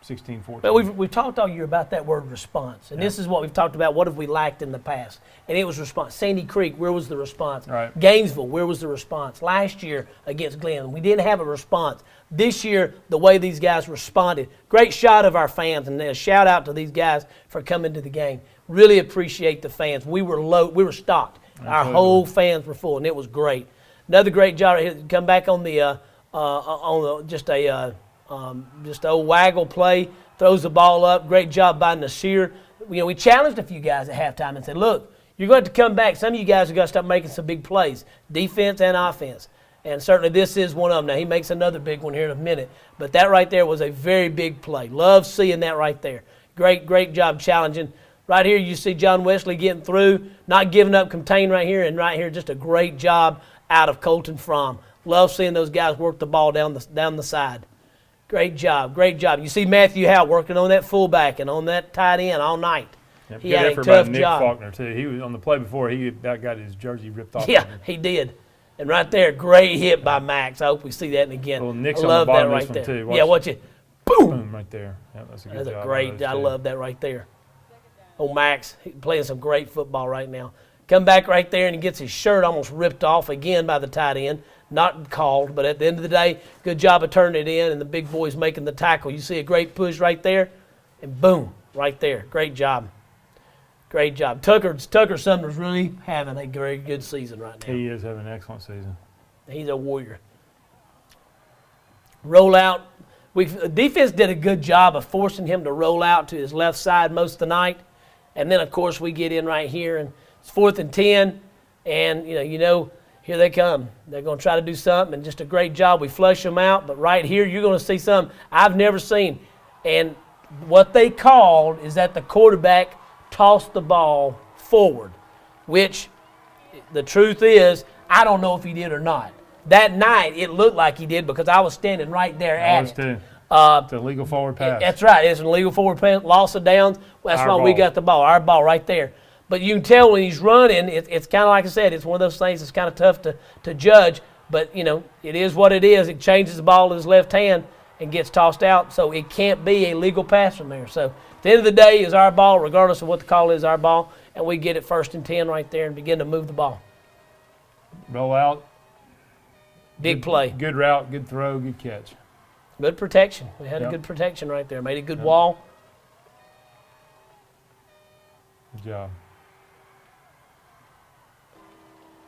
Speaker 1: 16-14.
Speaker 4: But we've talked all year about that word response. And this is what we've talked about. What have we lacked in the past? And it was response. Sandy Creek, where was the response?
Speaker 1: Right.
Speaker 4: Gainesville, where was the response? Last year against Glenn, we didn't have a response. This year, the way these guys responded. Great shot of our fans, and a shout out to these guys for coming to the game. Really appreciate the fans. We were stocked.
Speaker 1: Absolutely.
Speaker 4: Our whole fans were full, and it was great. Another great job right here. Come back on the just old waggle play. Throws the ball up. Great job by Nasir. We challenged a few guys at halftime and said, look, you're going to come back. Some of you guys are going to start making some big plays, defense and offense. And certainly this is one of them. Now, he makes another big one here in a minute. But that right there was a very big play. Love seeing that right there. Great job challenging. Right here you see John Wesley getting through, not giving up, contain right here, and right here just a great job out of Colton Fromm. Love seeing those guys work the ball down the side. Great job. You see Matthew Howell working on that fullback and on that tight end all night.
Speaker 1: Yep,
Speaker 4: he had a
Speaker 1: tough
Speaker 4: tough
Speaker 1: Nick
Speaker 4: job.
Speaker 1: Faulkner, too. He was on the play before. He got his jersey ripped off.
Speaker 4: Yeah, he did. And right there, great hit by Max. I hope we see that again.
Speaker 1: Well, Nick's
Speaker 4: I love
Speaker 1: on the bottom
Speaker 4: that right
Speaker 1: of this
Speaker 4: there.
Speaker 1: one, too.
Speaker 4: Yeah, watch it. Boom!
Speaker 1: Boom, right there. Yeah, that's a good
Speaker 4: That's
Speaker 1: job.
Speaker 4: I love that right there. Oh, Max, playing some great football right now. Come back right there, and he gets his shirt almost ripped off again by the tight end. Not called, but at the end of the day, good job of turning it in, and the big boy's making the tackle. You see a great push right there, and boom, right there. Great job. Great job. Tucker Sumner's really having a very good season right now.
Speaker 1: He is having an excellent season.
Speaker 4: He's a warrior. Roll out. The defense did a good job of forcing him to roll out to his left side most of the night. And then, of course, we get in right here, and it's 4th and 10. And, you know, here they come. They're going to try to do something, and just a great job. We flush them out. But right here, you're going to see something I've never seen. And what they called is that the quarterback tossed the ball forward, which the truth is, I don't know if he did or not. That night, it looked like he did because I was standing right there at it.
Speaker 1: Too. It's a legal forward pass.
Speaker 4: That's right. It's an illegal forward pass, loss of downs. That's why we got the ball, our ball right there. But you can tell when he's running, it's kind of like I said, it's one of those things that's kind of tough to judge. But, you know, it is what it is. It changes the ball to his left hand and gets tossed out. So it can't be a legal pass from there. So at the end of the day, is our ball, regardless of what the call is, our ball. And we get it 1st and 10 right there and begin to move the ball.
Speaker 1: Roll out.
Speaker 4: Big play.
Speaker 1: Good route, good throw, good catch.
Speaker 4: Good protection. We had a good protection right there. Made a good wall.
Speaker 1: Good job.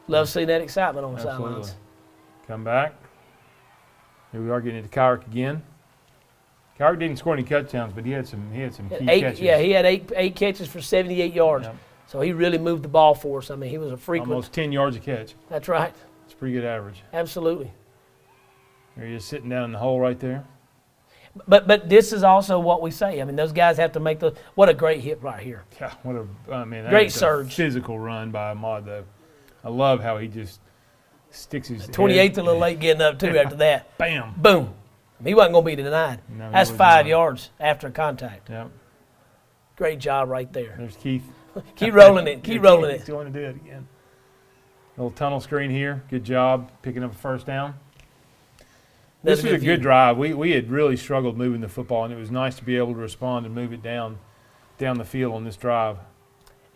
Speaker 4: Love seeing that excitement on the sidelines.
Speaker 1: Come back. Here we are getting into Kyrick again. Kyrick didn't score any touchdowns, but he had some key catches.
Speaker 4: Yeah, he had eight catches for 78 yards. Yep. So he really moved the ball for us. I mean, he was a frequent.
Speaker 1: Almost 10 yards a catch.
Speaker 4: That's right.
Speaker 1: It's a pretty good average.
Speaker 4: Absolutely.
Speaker 1: There he is sitting down in the hole right there.
Speaker 4: But this is also what we say. I mean, those guys have to make the. What a great hit right here.
Speaker 1: Yeah,
Speaker 4: great surge.
Speaker 1: Physical run by Ahmad though. I love how he just sticks his
Speaker 4: 28th a little late getting up too after that.
Speaker 1: Bam.
Speaker 4: Boom. He wasn't going to be denied.
Speaker 1: No,
Speaker 4: that's 5 yards after contact.
Speaker 1: Yep.
Speaker 4: Great job right there.
Speaker 1: There's Keith.
Speaker 4: Keep rolling it. Keep rolling it.
Speaker 1: He's going to do it again. Little tunnel screen here. Good job picking up a first down. This was a good drive. We had really struggled moving the football, and it was nice to be able to respond and move it down the field on this drive.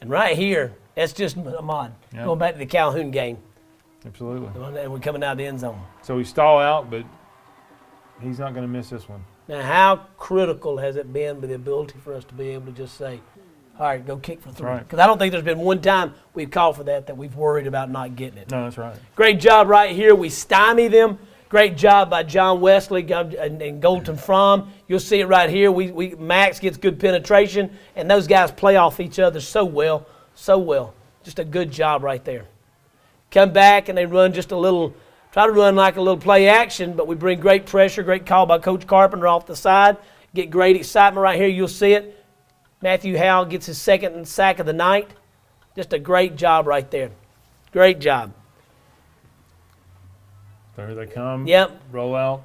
Speaker 4: And right here, that's just Ahmad. Yep. Going back to the Calhoun game.
Speaker 1: Absolutely.
Speaker 4: And we're coming out of the end zone.
Speaker 1: So we stall out, but he's not going to miss this one.
Speaker 4: Now, how critical has it been with the ability for us to be able to just say, all right, go kick for 3? Because I don't think there's been one time we've called for that we've worried about not getting it.
Speaker 1: No, that's right.
Speaker 4: Great job right here. We stymie them. Great job by John Wesley and Golden Fromm. You'll see it right here. Max gets good penetration, and those guys play off each other so well, so well. Just a good job right there. Come back, and they run just a little, try to run like a little play action, but we bring great pressure, great call by Coach Carpenter off the side. Get great excitement right here. You'll see it. Matthew Howell gets his 2nd sack of the night. Just a great job right there. Great job.
Speaker 1: There they come.
Speaker 4: Yep.
Speaker 1: Roll out.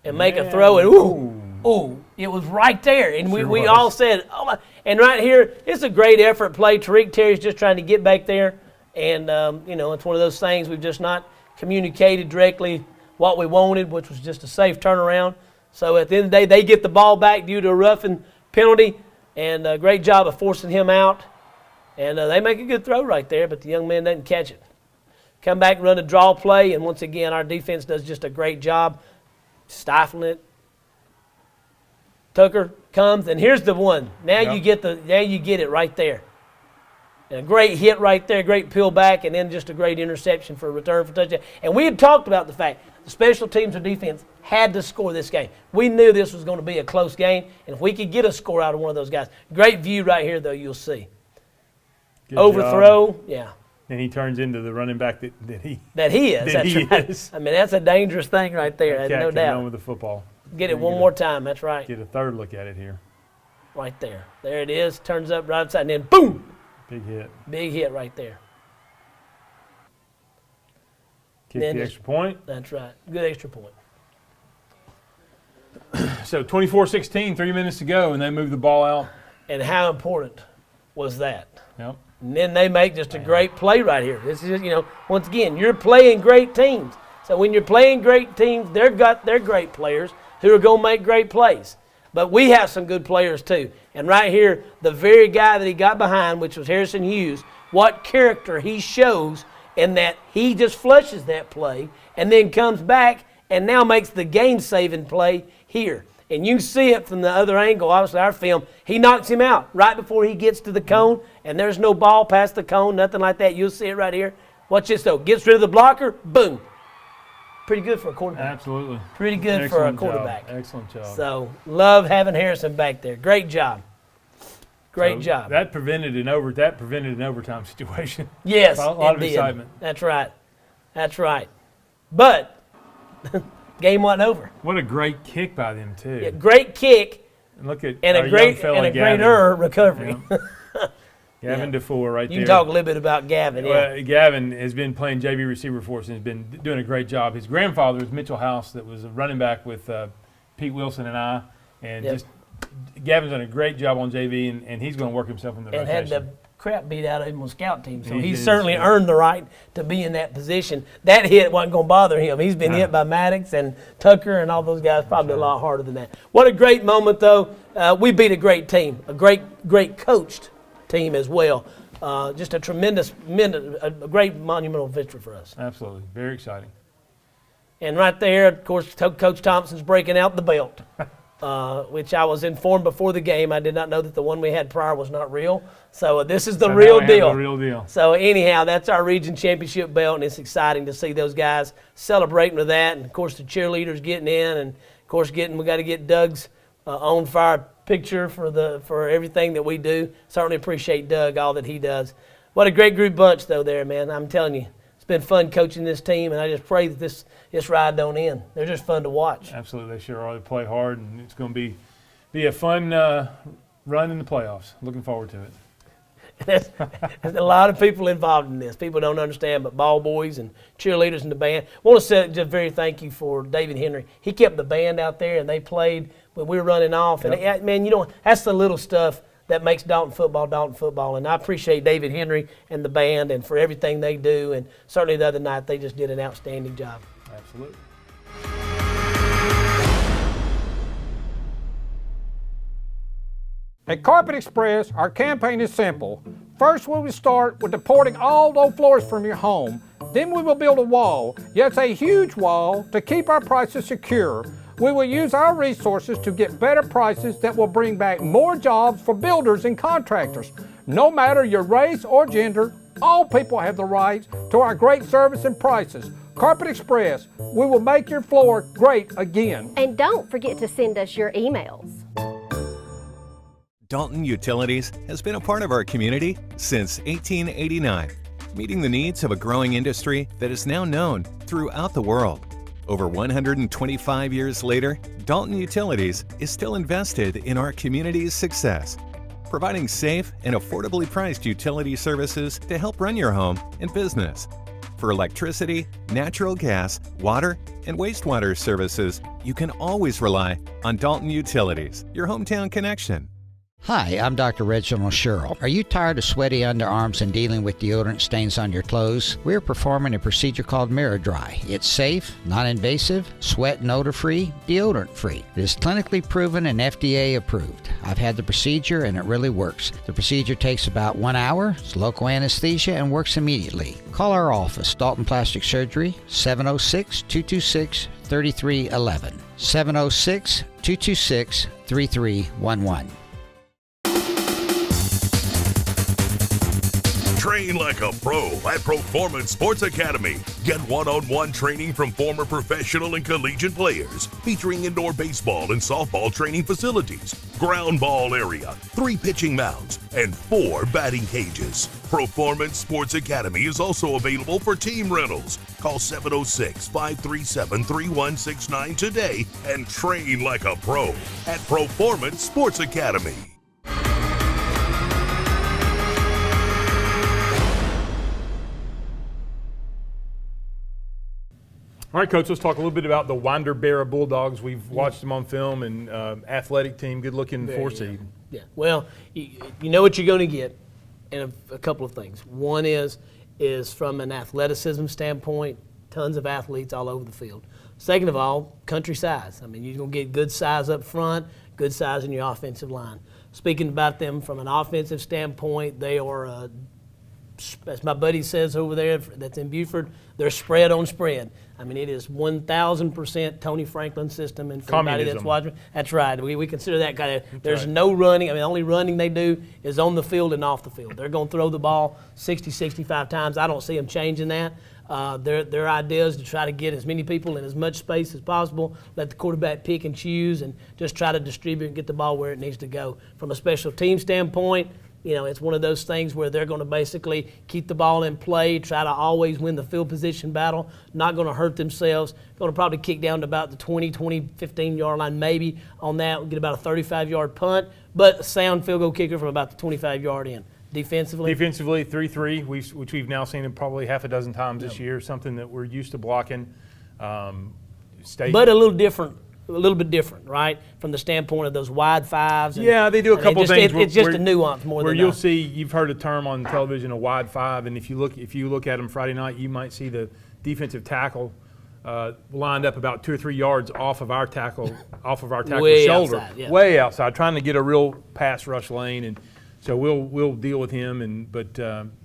Speaker 4: And make a throw. And ooh, it was right there. And we all said, oh my. And right here, it's a great effort play. Tariq Terry's just trying to get back there. And, it's one of those things we've just not communicated directly what we wanted, which was just a safe turnaround. So at the end of the day, they get the ball back due to a roughing penalty. And a great job of forcing him out. And they make a good throw right there, but the young man doesn't catch it. Come back and run a draw play, and once again, our defense does just a great job stifling it. Tucker comes, and here's the one. Now you get it right there. And a great hit right there, great peel back, and then just a great interception for a return for touchdown. And we had talked about the fact the special teams and defense had to score this game. We knew this was going to be a close game, and if we could get a score out of one of those guys. Great view right here, though, you'll see.
Speaker 1: Good
Speaker 4: overthrow,
Speaker 1: job.
Speaker 4: Yeah.
Speaker 1: And he turns into the running back that he
Speaker 4: is. That's right.
Speaker 1: Is.
Speaker 4: I mean, that's a dangerous thing right there, no doubt.
Speaker 1: Run with the football.
Speaker 4: Get it one more time. That's right.
Speaker 1: Get a third look at it here.
Speaker 4: Right there. There it is. Turns up right side, and then boom.
Speaker 1: Big hit.
Speaker 4: Big hit right there.
Speaker 1: Kick the extra point.
Speaker 4: That's right. Good extra point.
Speaker 1: So 24-16, 3 minutes to go, and they move the ball out.
Speaker 4: And how important was that?
Speaker 1: Yep.
Speaker 4: And then they make just a great play right here. This is, once again, you're playing great teams. So when you're playing great teams, they're great players who are going to make great plays. But we have some good players too. And right here, the very guy that he got behind, which was Harrison Hughes, what character he shows in that he just flushes that play and then comes back and now makes the game-saving play here. And you can see it from the other angle, obviously our film. He knocks him out right before he gets to the cone, and there's no ball past the cone, nothing like that. You'll see it right here. Watch this, though. Gets rid of the blocker, boom. Pretty good for a quarterback.
Speaker 1: Absolutely.
Speaker 4: Pretty good for a quarterback.
Speaker 1: Excellent job.
Speaker 4: So, love having Harrison back there. Great job. Great job.
Speaker 1: That prevented an overtime situation.
Speaker 4: Yes,
Speaker 1: a lot of
Speaker 4: did.
Speaker 1: excitement.
Speaker 4: That's right. That's right. But game wasn't over.
Speaker 1: What a great kick by them too.
Speaker 4: Yeah, great kick.
Speaker 1: And look at
Speaker 4: and
Speaker 1: our
Speaker 4: a great
Speaker 1: young fella,
Speaker 4: and a greater recovery.
Speaker 1: Yeah. Gavin DeFore right there.
Speaker 4: You can talk a little bit about Gavin.
Speaker 1: Well, Gavin has been playing JV receiver for us and has been doing a great job. His grandfather was Mitchell House, that was a running back with Pete Wilson and I, and just Gavin's done a great job on JV, and he's going to work himself in the rotation.
Speaker 4: And had the crap beat out of him on scout team, so he's certainly earned the right to be in that position. That hit wasn't going to bother him. He's been hit by Maddox and Tucker and all those guys, probably a lot harder than that. What a great moment, though. We beat a great team, a great coached team as well. Just a tremendous, a great monumental victory for us.
Speaker 1: Absolutely. Very exciting.
Speaker 4: And right there, of course, Coach Thompson's breaking out the belt. Which I was informed before the game. I did not know that the one we had prior was not real. So this is the real deal.
Speaker 1: The real deal.
Speaker 4: So anyhow, that's our region championship belt, and it's exciting to see those guys celebrating with that. And of course, the cheerleaders getting in, and of course, we got to get Doug's on fire picture for everything that we do. Certainly appreciate Doug, all that he does. What a great group bunch though, there, man. I'm telling you. Been fun coaching this team, and I just pray that this ride don't end. They're just fun to watch.
Speaker 1: Absolutely, they sure are. They play hard, and it's going to be a fun run in the playoffs. Looking forward to it.
Speaker 4: There's a lot of people involved in this. People don't understand, but ball boys and cheerleaders in the band. I want to say just very thank you for David Henry. He kept the band out there, and they played when we were running off. And man, that's the little stuff that makes Dalton football. And I appreciate David Henry and the band and for everything they do. And certainly the other night, they just did an outstanding job.
Speaker 1: Absolutely.
Speaker 20: At Carpet Express, our campaign is simple. First, we will start with deporting all those floors from your home. Then we will build a wall, yes, a huge wall, to keep our prices secure. We will use our resources to get better prices that will bring back more jobs for builders and contractors. No matter your race or gender, all people have the right to our great service and prices. Carpet Express, we will make your floor great again.
Speaker 3: And don't forget to send us your emails.
Speaker 19: Dalton Utilities has been a part of our community since 1889, meeting the needs of a growing industry that is now known throughout the world. Over 125 years later, Dalton Utilities is still invested in our community's success, providing safe and affordably priced utility services to help run your home and business. For electricity, natural gas, water, and wastewater services, you can always rely on Dalton Utilities, your hometown connection.
Speaker 5: Hi, I'm Dr. Reginald Sherrill. Are you tired of sweaty underarms and dealing with deodorant stains on your clothes? We're performing a procedure called Mirror Dry. It's safe, non-invasive, sweat and odor-free, deodorant-free. It is clinically proven and FDA approved. I've had the procedure and it really works. The procedure takes about 1 hour, it's local anesthesia, and works immediately. Call our office, Dalton Plastic Surgery, 706-226-3311. 706-226-3311.
Speaker 6: Train like a pro at Performance Sports Academy. Get one-on-one training from former professional and collegiate players, featuring indoor baseball and softball training facilities, ground ball area, 3 pitching mounds, and 4 batting cages. Performance Sports Academy is also available for team rentals. Call 706-537-3169 today and train like a pro at Performance Sports Academy.
Speaker 1: All right, Coach, let's talk a little bit about the Winder-Barrow Bulldoggs. We've watched them on film, and athletic team, good-looking 4-seed.
Speaker 4: Yeah, well, you know what you're going to get, and a couple of things. One is from an athleticism standpoint, tons of athletes all over the field. Second of all, country size. I mean, you're going to get good size up front, good size in your offensive line. Speaking about them from an offensive standpoint, they are as my buddy says over there that's in Buford, they're spread on spread. I mean, it is 1,000% Tony Franklin system. And for anybody that's watching, that's right. We consider that kind of, there's no running. I mean, the only running they do is on the field and off the field. They're going to throw the ball 60, 65 times. I don't see them changing that. Their idea is to try to get as many people in as much space as possible, let the quarterback pick and choose, and just try to distribute and get the ball where it needs to go. From a special team standpoint, you know, it's one of those things where they're going to basically keep the ball in play, try to always win the field position battle, not going to hurt themselves, going to probably kick down to about the 20, 15-yard line maybe on that, get about a 35-yard punt, but a sound field goal kicker from about the 25-yard in. Defensively,
Speaker 1: 3-3, which we've now seen probably half a dozen times this year, something that we're used to blocking.
Speaker 4: But a little bit different, right, from the standpoint of those wide fives.
Speaker 1: Yeah, they do a couple things.
Speaker 4: It's just a nuance more
Speaker 1: where
Speaker 4: than
Speaker 1: you'll see. You've heard a term on television, a wide five, and if you look at them Friday night, you might see the defensive tackle lined up about 2 or 3 yards off of our tackle
Speaker 4: way
Speaker 1: shoulder,
Speaker 4: outside,
Speaker 1: way outside, trying to get a real pass rush lane, and so we'll deal with him. But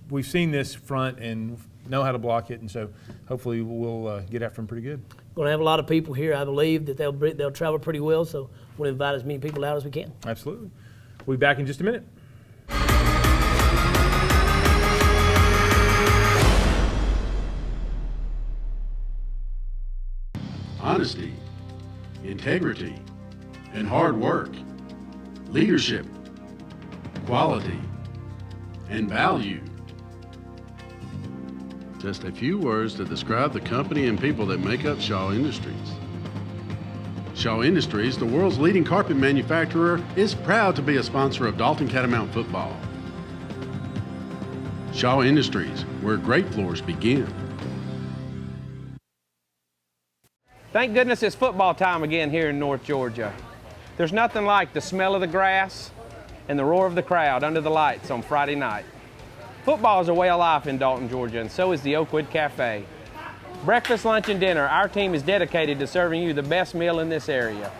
Speaker 1: we've seen this front and know how to block it, and so hopefully we'll get after him pretty good.
Speaker 4: Going to have a lot of people here. I believe that they'll travel pretty well, so we'll invite as many people out as we can.
Speaker 1: Absolutely. We'll be back in just a minute.
Speaker 7: Honesty, integrity, and hard work, leadership, quality, and value. Just a few words to describe the company and people that make up Shaw Industries. Shaw Industries, the world's leading carpet manufacturer, is proud to be a sponsor of Dalton Catamount Football. Shaw Industries, where great floors begin.
Speaker 10: Thank goodness it's football time again here in North Georgia. There's nothing like the smell of the grass and the roar of the crowd under the lights on Friday night. Football is a way of life in Dalton, Georgia, and so is the Oakwood Cafe. Breakfast, lunch, and dinner, our team is dedicated to serving you the best meal in this area.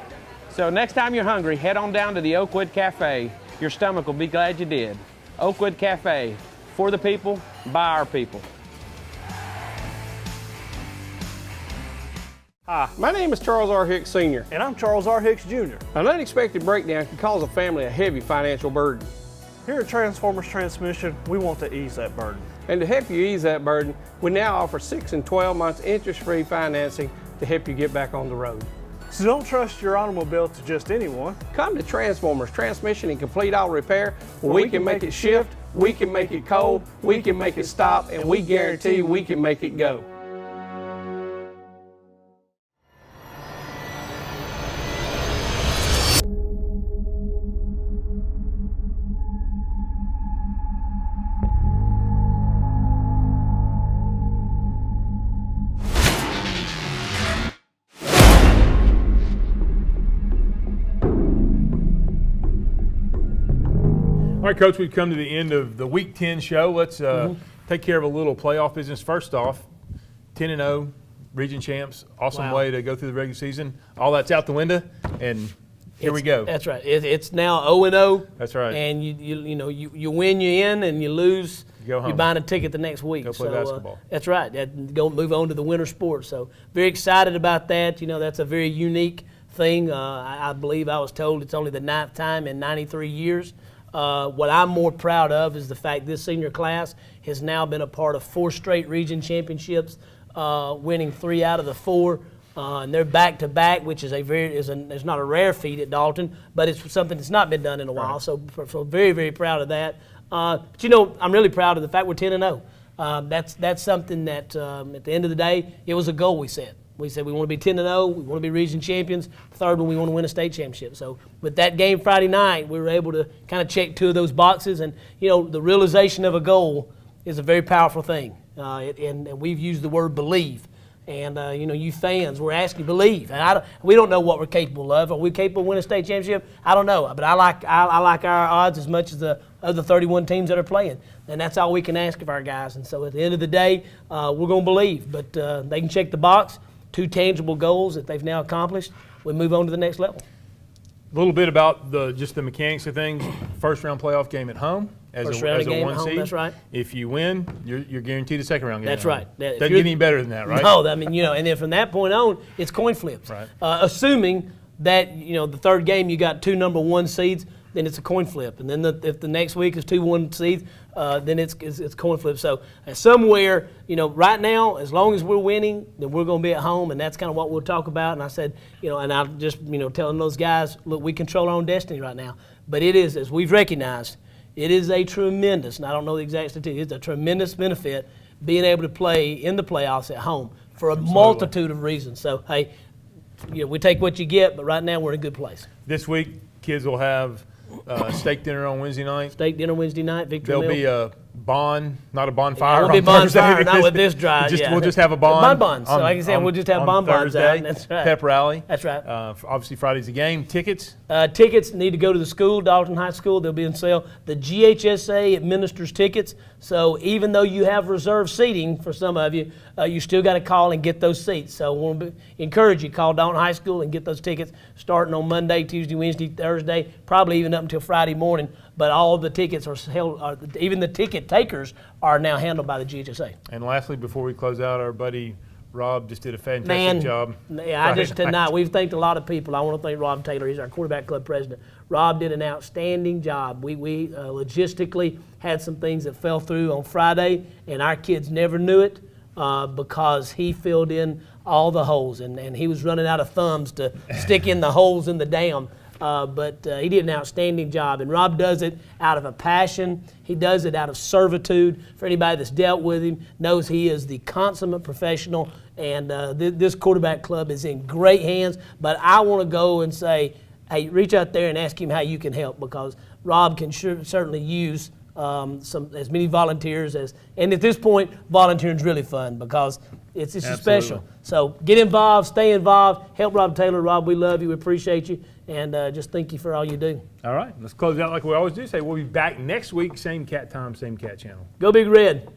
Speaker 10: So next time you're hungry, head on down to the Oakwood Cafe. Your stomach will be glad you did. Oakwood Cafe, for the people, by our people.
Speaker 22: Hi, my name is Charles R. Hicks Sr.
Speaker 21: And I'm Charles R. Hicks Jr.
Speaker 22: An unexpected breakdown can cause a family a heavy financial burden.
Speaker 21: Here at Transformers Transmission, we want to ease that burden.
Speaker 22: And to help you ease that burden, we now offer 6 and 12 months interest-free financing to help you get back on the road.
Speaker 21: So don't trust your automobile to just anyone.
Speaker 22: Come to Transformers Transmission and Complete Auto Repair, where we can make it shift, we can make it cold, we can make it stop, and we guarantee we can make it go.
Speaker 1: All right, Coach, we've come to the end of the Week 10 show. Let's take care of a little playoff business. First off, 10-0, region champs, awesome way to go through the regular season. All that's out the window, and here we go.
Speaker 4: That's right. It's now 0-0.
Speaker 1: That's right.
Speaker 4: And you win, you're in, and you lose,
Speaker 1: go home.
Speaker 4: You're buying a ticket the next week.
Speaker 1: Go play basketball.
Speaker 4: That's right. Go move on to the winter sport. So very excited about that. You know, that's a very unique thing. I believe I was told it's only the 9th time in 93 years. What I'm more proud of is the fact this senior class has now been a part of 4 straight region championships, winning 3 out of the 4. And they're back-to-back, which is it's not a rare feat at Dalton, but it's something that's not been done in a while. So very, very proud of that. But you know, I'm really proud of the fact we're 10-0. That's something that at the end of the day, it was a goal we set. We said we want to be 10-0, we want to be region champions. Third one, we want to win a state championship. So with that game Friday night, we were able to kind of check 2 of those boxes. And, you know, the realization of a goal is a very powerful thing. And we've used the word believe. And, you know, you fans, we're asking you to believe. And we don't know what we're capable of. Are we capable of winning a state championship? I don't know. But I like our odds as much as the other 31 teams that are playing. And that's all we can ask of our guys. And so at the end of the day, we're going to believe. But they can check the box. 2 tangible goals that they've now accomplished. We move on to the next level.
Speaker 1: A little bit about just the mechanics of things. First round playoff game at home. as
Speaker 4: First
Speaker 1: a
Speaker 4: round game
Speaker 1: one
Speaker 4: at home,
Speaker 1: seed.
Speaker 4: that's right.
Speaker 1: If you win, you're guaranteed a second round game.
Speaker 4: That's
Speaker 1: at home.
Speaker 4: right.
Speaker 1: Doesn't get any better than that, right?
Speaker 4: No, I mean, and then from that point on, it's coin flips.
Speaker 1: Right.
Speaker 4: Assuming that, the third game you got 2 number 1 seeds, then it's a coin flip. And then if the next week is 2 1 seeds, then it's coin flip. So somewhere, right now, as long as we're winning, then we're going to be at home, and that's kind of what we'll talk about. And I said, and I'm just, telling those guys, look, we control our own destiny right now. But it is, as we've recognized, it is a tremendous, and I don't know the exact statistics, it's a tremendous benefit being able to play in the playoffs at home for a multitude of reasons. So, hey, we take what you get, but right now we're in a good place.
Speaker 1: This week, kids will have steak dinner on Wednesday night.
Speaker 4: Steak dinner Wednesday night, victory
Speaker 1: There'll
Speaker 4: meal.
Speaker 1: be a not a bonfire.
Speaker 4: It won't be
Speaker 1: on Thursday
Speaker 4: bonfire, not with this drive.
Speaker 1: We'll just have a bond.
Speaker 4: Bonbons. So like I said, we'll just have bonbons
Speaker 1: Thursday,
Speaker 4: out. That's right.
Speaker 1: Pep rally.
Speaker 4: That's right.
Speaker 1: Obviously, Friday's the game. Tickets.
Speaker 4: Tickets need to go to the school, Dalton High School. They'll be on sale. The GHSA administers tickets. So even though you have reserved seating for some of you, you still got to call and get those seats. So I want to encourage you, call Dalton High School and get those tickets starting on Monday, Tuesday, Wednesday, Thursday, probably even up until Friday morning. But all of the tickets are held, even the ticket takers are now handled by the GHSA.
Speaker 1: And lastly, before we close out, our buddy Rob just did a fantastic job.
Speaker 4: Tonight, we've thanked a lot of people. I want to thank Rob Taylor. He's our quarterback club president. Rob did an outstanding job. We logistically had some things that fell through on Friday, and our kids never knew it because he filled in all the holes, and he was running out of thumbs to stick in the holes in the dam. But he did an outstanding job, and Rob does it out of a passion. He does it out of servitude. For anybody that's dealt with him, knows he is the consummate professional, and this quarterback club is in great hands. But I want to go and say, hey, reach out there and ask him how you can help, because Rob can certainly use as many volunteers as, and at this point, volunteering is really fun because it's special. So get involved, stay involved, help Rob Taylor. Rob, we love you, we appreciate you, and just thank you for all you do.
Speaker 1: All right, let's close out like we always do. Say we'll be back next week, same cat time, same cat channel.
Speaker 4: Go Big Red.